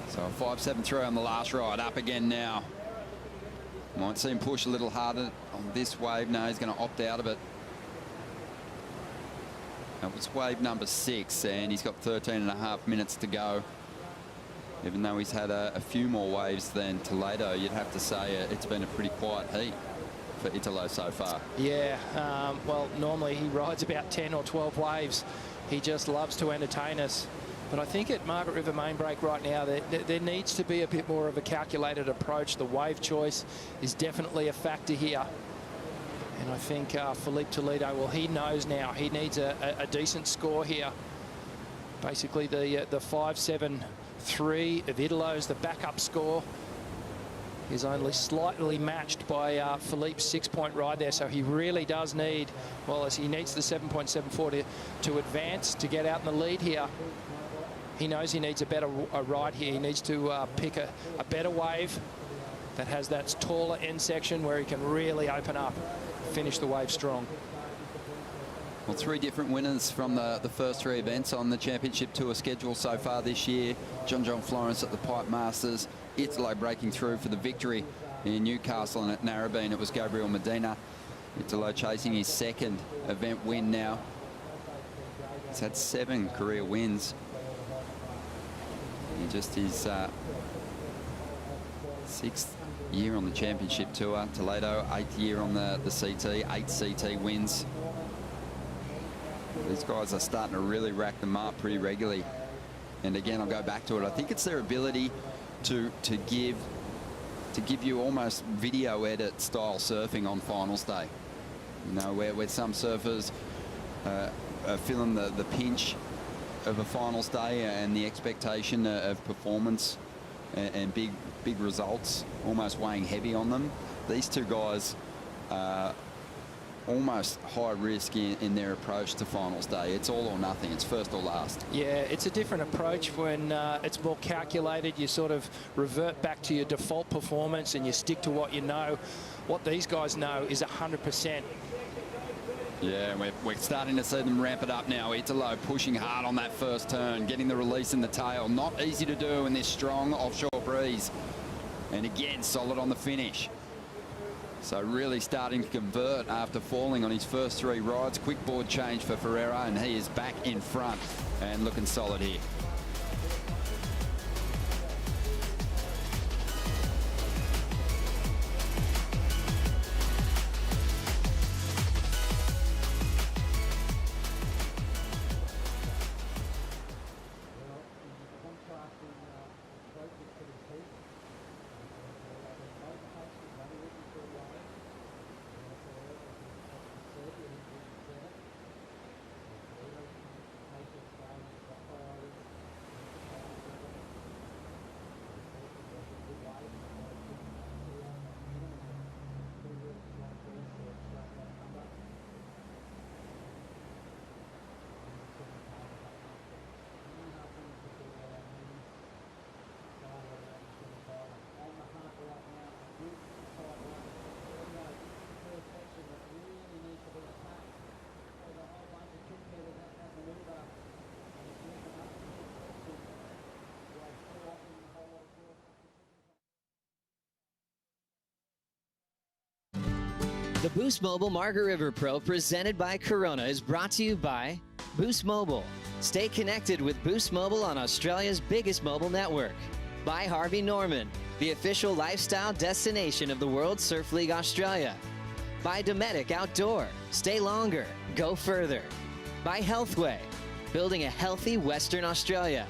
So a 5.73 on the last ride. Up again now. Might see him push a little harder on this wave. No, he's going to opt out of it. That was wave number 6, and he's got 13.5 minutes to go. Even though he's had a few more waves than Toledo, you'd have to say it's been a pretty quiet heat for Italo so far. Yeah, well, normally he rides about 10 or 12 waves. He just loves to entertain us. But I think at Margaret River main break right now, there needs to be a bit more of a calculated approach. The wave choice is definitely a factor here. And I think Felipe Toledo, well, he knows now he needs a decent score here. Basically, the 5.73 of Italo's, the backup score, is only slightly matched by Felipe's 6-point ride there. So he really does need, well, as he needs the 7.74 to advance, to get out in the lead here. He knows he needs a better ride here. He needs to pick a better wave that has that taller end section where he can really open up, finish the wave strong. Well, 3 different winners from the first 3 events on the Championship Tour schedule so far this year. John Florence at the Pipe Masters. Italo breaking through for the victory in Newcastle, and at Narrabeen it was Gabriel Medina. Italo chasing his 2nd event win now. He's had 7 career wins. He just his 6th year on the Championship Tour. Toledo, 8th year on the CT, 8 CT wins. These guys are starting to really rack them up pretty regularly. And again, I'll go back to it. I think it's their ability to give to give you almost video edit style surfing on finals day. You know, where some surfers are feeling the pinch of a finals day and the expectation of performance and big results almost weighing heavy on them. These two guys are almost high risk in their approach to finals day. It's all or nothing. It's first or last. Yeah, it's a different approach when it's more calculated. You sort of revert back to your default performance and you stick to what you know. What these guys know is 100%. Yeah, we're starting to see them ramp it up now. Italo pushing hard on that first turn, getting the release in the tail. Not easy to do in this strong offshore breeze. And again, solid on the finish. So really starting to convert after falling on his first 3 rides. Quick board change for Ferrara, and he is back in front and looking solid here. The Boost Mobile Margaret River Pro presented by Corona is brought to you by Boost Mobile. Stay connected with Boost Mobile on Australia's biggest mobile network. By Harvey Norman, the official lifestyle destination of the World Surf League Australia. By Dometic Outdoor, stay longer, go further. By Healthway, building a healthy Western Australia.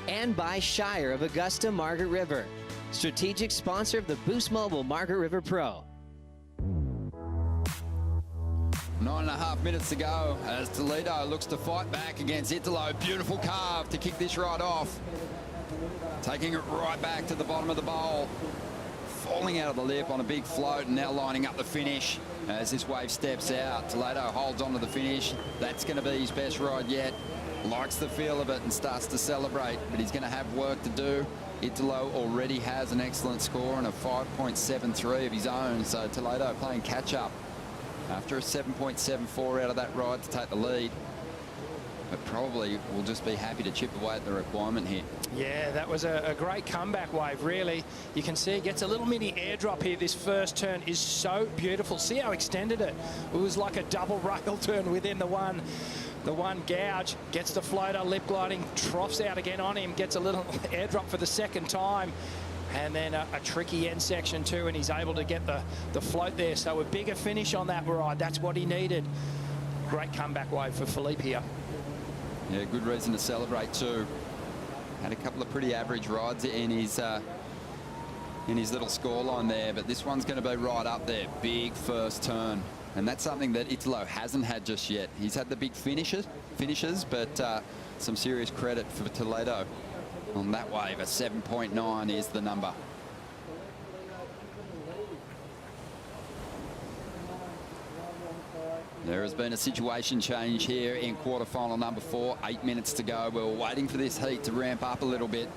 And by Shire of Augusta Margaret River, strategic sponsor of the Boost Mobile Margaret River Pro. 9.5 minutes to go as Toledo looks to fight back against Italo. Beautiful carve to kick this ride off. Taking it right back to the bottom of the bowl. Falling out of the lip on a big float and now lining up the finish as this wave steps out. Toledo holds on to the finish. That's going to be his best ride yet. Likes the feel of it and starts to celebrate, but he's going to have work to do. Italo already has an excellent score and a 5.73 of his own, so Toledo playing catch-up after a 7.74 out of that ride to take the lead. But probably will just be happy to chip away at the requirement here. Yeah, that was a great comeback wave, really. You can see he gets a little mini airdrop here. This first turn is so beautiful. See how extended it? It was like a double rail turn within the one gouge. Gets the floater, lip gliding, troughs out again on him, gets a little airdrop for the second time. And then a tricky end section too, and he's able to get the float there. So a bigger finish on that ride. That's what he needed. Great comeback wave for Felipe here. Yeah, good reason to celebrate too. Had a couple of pretty average rides in his little scoreline there, but this one's going to be right up there. Big first turn, and that's something that Italo hasn't had just yet. He's had the big finishes, but some serious credit for Toledo on that wave. A 7.9 is the number. There has been a situation change here in quarterfinal number 4. 8 minutes to go. We were waiting for this heat to ramp up a little bit.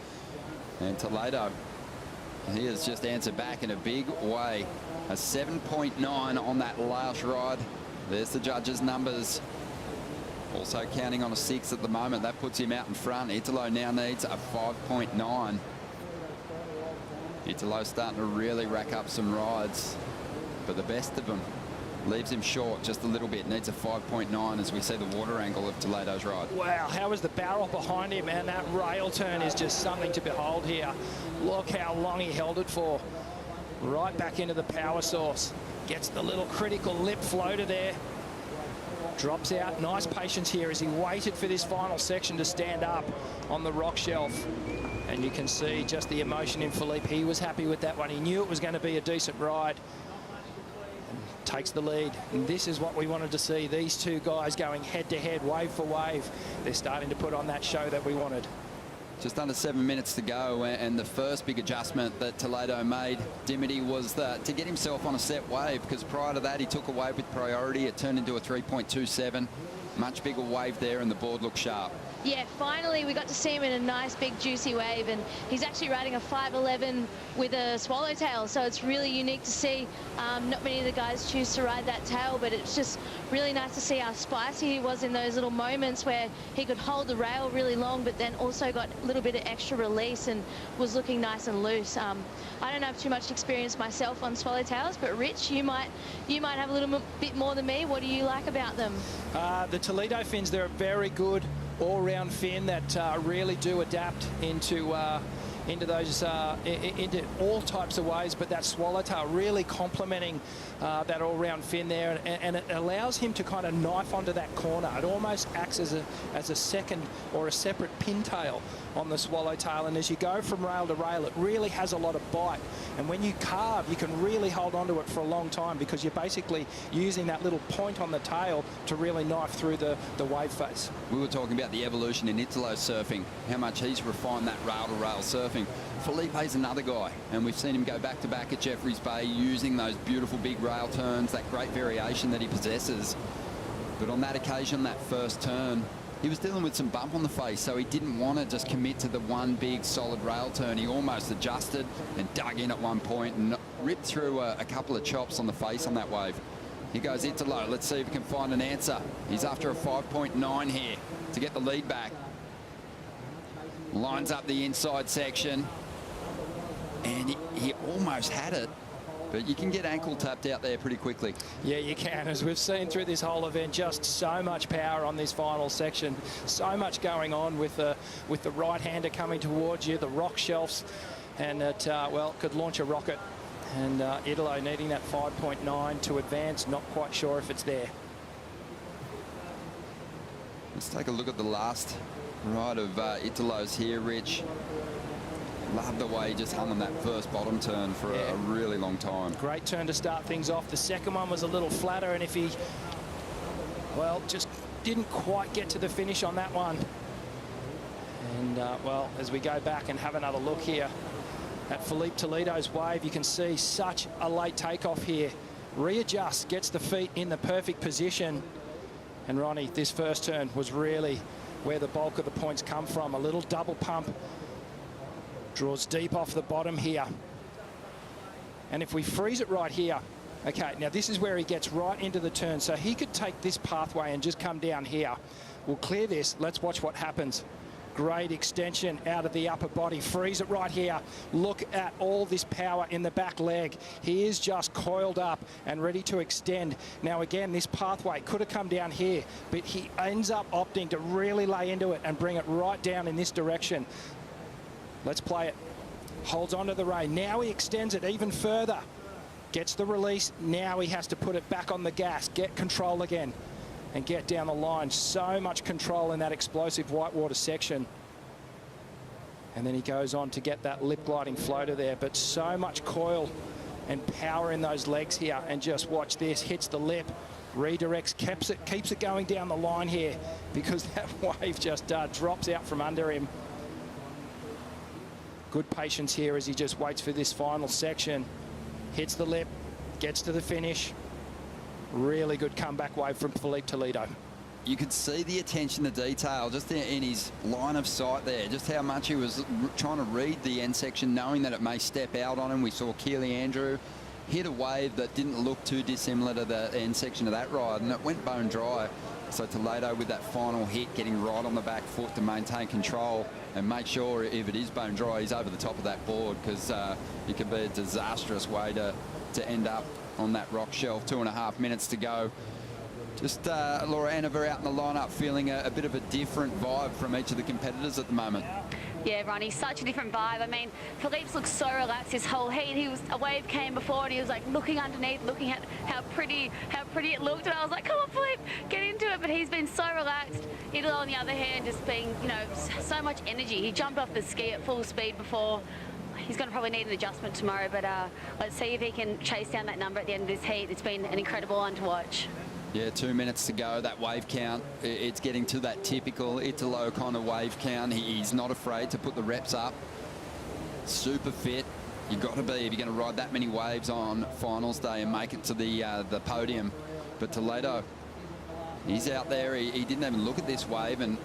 And Toledo, he has just answered back in a big way. A 7.9 on that last ride. There's the judges' numbers. Also counting on a 6 at the moment. That puts him out in front. Italo now needs a 5.9. Italo starting to really rack up some rides. But the best of them leaves him short just a little bit. Needs a 5.9 as we see the water angle of Toledo's ride. Wow, how was the barrel behind him? And that rail turn is just something to behold here. Look how long he held it for. Right back into the power source. Gets the little critical lip floater there. Drops out. Nice patience here as he waited for this final section to stand up on the rock shelf. And you can see just the emotion in Felipe. He was happy with that one. He knew it was going to be a decent ride. And takes the lead. And this is what we wanted to see. These two guys going head-to-head, wave for wave. They're starting to put on that show that we wanted. Just under 7 minutes to go, and the first big adjustment that Toledo made, Dimity, was to get himself on a set wave, because prior to that he took a wave with priority. It turned into a 3.27. Much bigger wave there, and the board looked sharp. Yeah, finally we got to see him in a nice big juicy wave, and he's actually riding a 5.11 with a swallowtail, so it's really unique to see. Not many of the guys choose to ride that tail, but it's just really nice to see how spicy he was in those little moments where he could hold the rail really long, but then also got a little bit of extra release and was looking nice and loose. I don't have too much experience myself on swallowtails, but Rich, you might have a little bit more than me. What do you like about them? The Toledo fins, they're a very good all-round fin that really do adapt into those into all types of ways, but that swallowtail really complementing that all-round fin there, and it allows him to kind of knife onto that corner. It almost acts as a second or a separate pintail on the swallowtail, and as you go from rail to rail, it really has a lot of bite, and when you carve, you can really hold onto it for a long time, because you're basically using that little point on the tail to really knife through the wave face. We were talking about the evolution in Italo surfing, how much he's refined that rail-to-rail surfing. Felipe's another guy, and we've seen him go back-to-back at Jeffreys Bay using those beautiful big rail turns, that great variation that he possesses. But on that occasion, that first turn, he was dealing with some bump on the face, so he didn't want to just commit to the one big solid rail turn. He almost adjusted and dug in at one point and ripped through a couple of chops on the face on that wave. Here goes Italo. Let's see if he can find an answer. He's after a 5.9 here to get the lead back. Lines up the inside section, and he almost had it, but you can get ankle tapped out there pretty quickly. Yeah, you can. As we've seen through this whole event, just so much power on this final section, so much going on with the right-hander coming towards you, the rock shelves, and it, well, could launch a rocket. And Italo needing that 5.9 to advance, not quite sure if it's there. Let's take a look at the last ride of Italo's here, Rich. Love the way he just hung on that first bottom turn for a really long time. Great turn to start things off. The second one was a little flatter, and if he, well, just didn't quite get to the finish on that one. And, well, as we go back and have another look here at Felipe Toledo's wave, you can see such a late takeoff here. Readjusts, gets the feet in the perfect position. And Ronnie, this first turn was really where the bulk of the points come from. A little double pump. Draws deep off the bottom here. And if we freeze it right here, okay, now this is where he gets right into the turn. So he could take this pathway and just come down here. We'll clear this. Let's watch what happens. Great extension out of the upper body. Freeze it right here. Look at all this power in the back leg. He is just coiled up and ready to extend. Now again, this pathway could have come down here, but he ends up opting to really lay into it and bring it right down in this direction. Let's play it. Holds onto the rein. Now he extends it even further. Gets the release. Now he has to put it back on the gas. Get control again and get down the line. So much control in that explosive whitewater section. And then he goes on to get that lip gliding floater there. But so much coil and power in those legs here. And just watch this. Hits the lip. Redirects. Keeps it going down the line here, because that wave just drops out from under him. Good patience here as he just waits for this final section. Hits the lip, gets to the finish. Really good comeback wave from Felipe Toledo. You could see the attention to detail just in his line of sight there, just how much he was trying to read the end section, knowing that it may step out on him. We saw Keely Andrew hit a wave that didn't look too dissimilar to the end section of that ride, and it went bone dry. So Toledo with that final hit, getting right on the back foot to maintain control and make sure if it is bone dry, he's over the top of that board, because it could be a disastrous way to end up on that rock shelf. 2.5 minutes to go. Just Laura Anaver out in the lineup, feeling a bit of a different vibe from each of the competitors at the moment. Yeah, Ronnie, such a different vibe. I mean, Felipe's looked so relaxed this whole heat. A wave came before and he was like looking underneath, looking at how pretty it looked. And I was like, come on, Felipe, get into it. But he's been so relaxed. Italo, on the other hand, just being, you know, so much energy. He jumped off the ski at full speed before. He's going to probably need an adjustment tomorrow, but let's see if he can chase down that number at the end of this heat. It's been an incredible one to watch. Yeah, 2 minutes to go. That wave count, it's getting to that typical Italo kind of wave count. He's not afraid to put the reps up. Super fit. You've got to be if you're going to ride that many waves on finals day and make it to the podium. But Toledo, he's out there. He didn't even look at this wave, and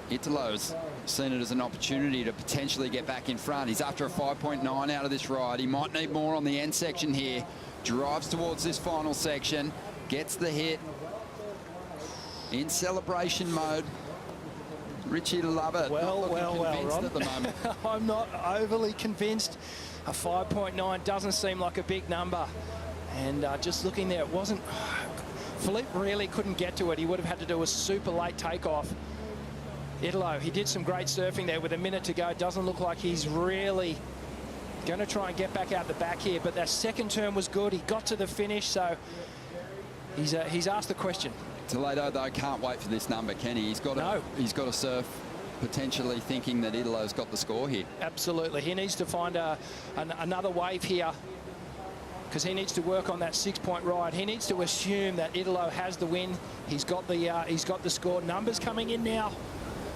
Italo's seen it as an opportunity to potentially get back in front. He's after a 5.9 out of this ride. He might need more on the end section here. Drives towards this final section. Gets the hit. In celebration mode. Richie love it. Well, Ron. At the moment. I'm not overly convinced. A 5.9 doesn't seem like a big number. And just looking there, it wasn't... Felipe really couldn't get to it. He would have had to do a super late takeoff. Italo, he did some great surfing there with a minute to go. Doesn't look like he's really going to try and get back out the back here. But that second turn was good. He got to the finish, so... He's asked the question. Toledo, though, can't wait for this number, can he? He's got to surf, potentially thinking that Italo's got the score here. Absolutely. He needs to find another wave here, because he needs to work on that 6-point ride. He needs to assume that Italo has the win. He's got the score. Numbers coming in now.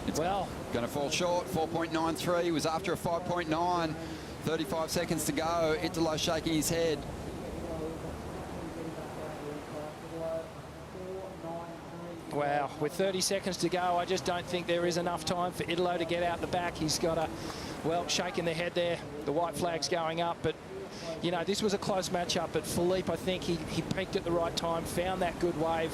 It's going to fall short. 4.93. He was after a 5.9. 35 seconds to go. Italo shaking his head. Wow, with 30 seconds to go, I just don't think there is enough time for Italo to get out the back. He's got shaking the head there. The white flag's going up, but, you know, this was a close matchup. But Felipe, I think he peaked at the right time, found that good wave,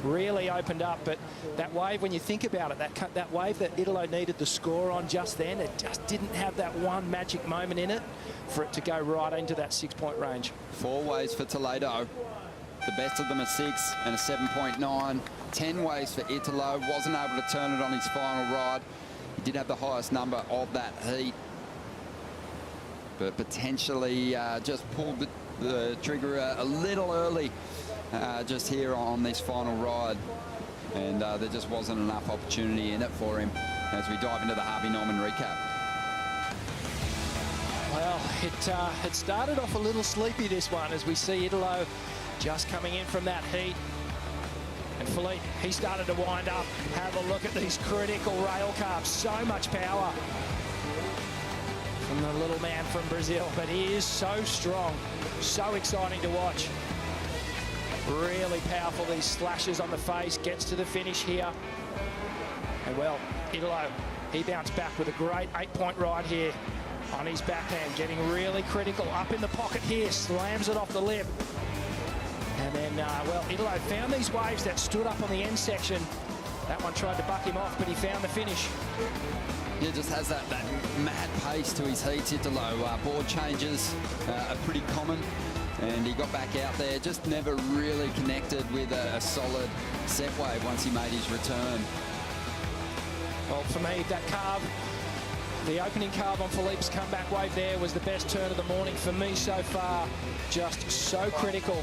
really opened up. But that wave, when you think about it, that wave that Italo needed the score on just then, it just didn't have that one magic moment in it for it to go right into that 6-point range. 4 waves for Toledo. The best of them are 6 and a 7.9. 10 waves for Italo. Wasn't able to turn it on his final ride. He did have the highest number of that heat, but potentially just pulled the trigger a little early just here on this final ride, and there just wasn't enough opportunity in it for him as we dive into the Harvey Norman recap. Well, it started off a little sleepy, this one, as we see Italo just coming in from that heat. And Felipe, he started to wind up. Have a look at these critical rail carbs. So much power from the little man from Brazil. But he is so strong. So exciting to watch. Really powerful, these slashes on the face. Gets to the finish here. And well, Italo, he bounced back with a great 8-point ride here on his backhand. Getting really critical. Up in the pocket here. Slams it off the lip. And then, well, Italo found these waves that stood up on the end section. That one tried to buck him off, but he found the finish. Yeah, just has that mad pace to his heats, Italo. Board changes are pretty common, and he got back out there. Just never really connected with a solid set wave once he made his return. Well, for me, that carve, the opening carve on Felipe's comeback wave there was the best turn of the morning for me so far. Just so critical.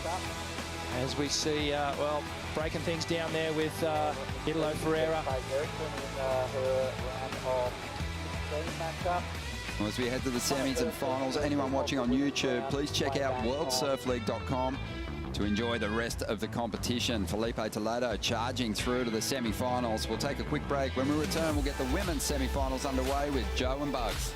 As we see, well, breaking things down there with Italo Ferrara. Well, as we head to the semis and finals, anyone watching on YouTube, please check out worldsurfleague.com to enjoy the rest of the competition. Felipe Toledo charging through to the semi-finals. We'll take a quick break. When we return, we'll get the women's semi-finals underway with Joe and Bugs.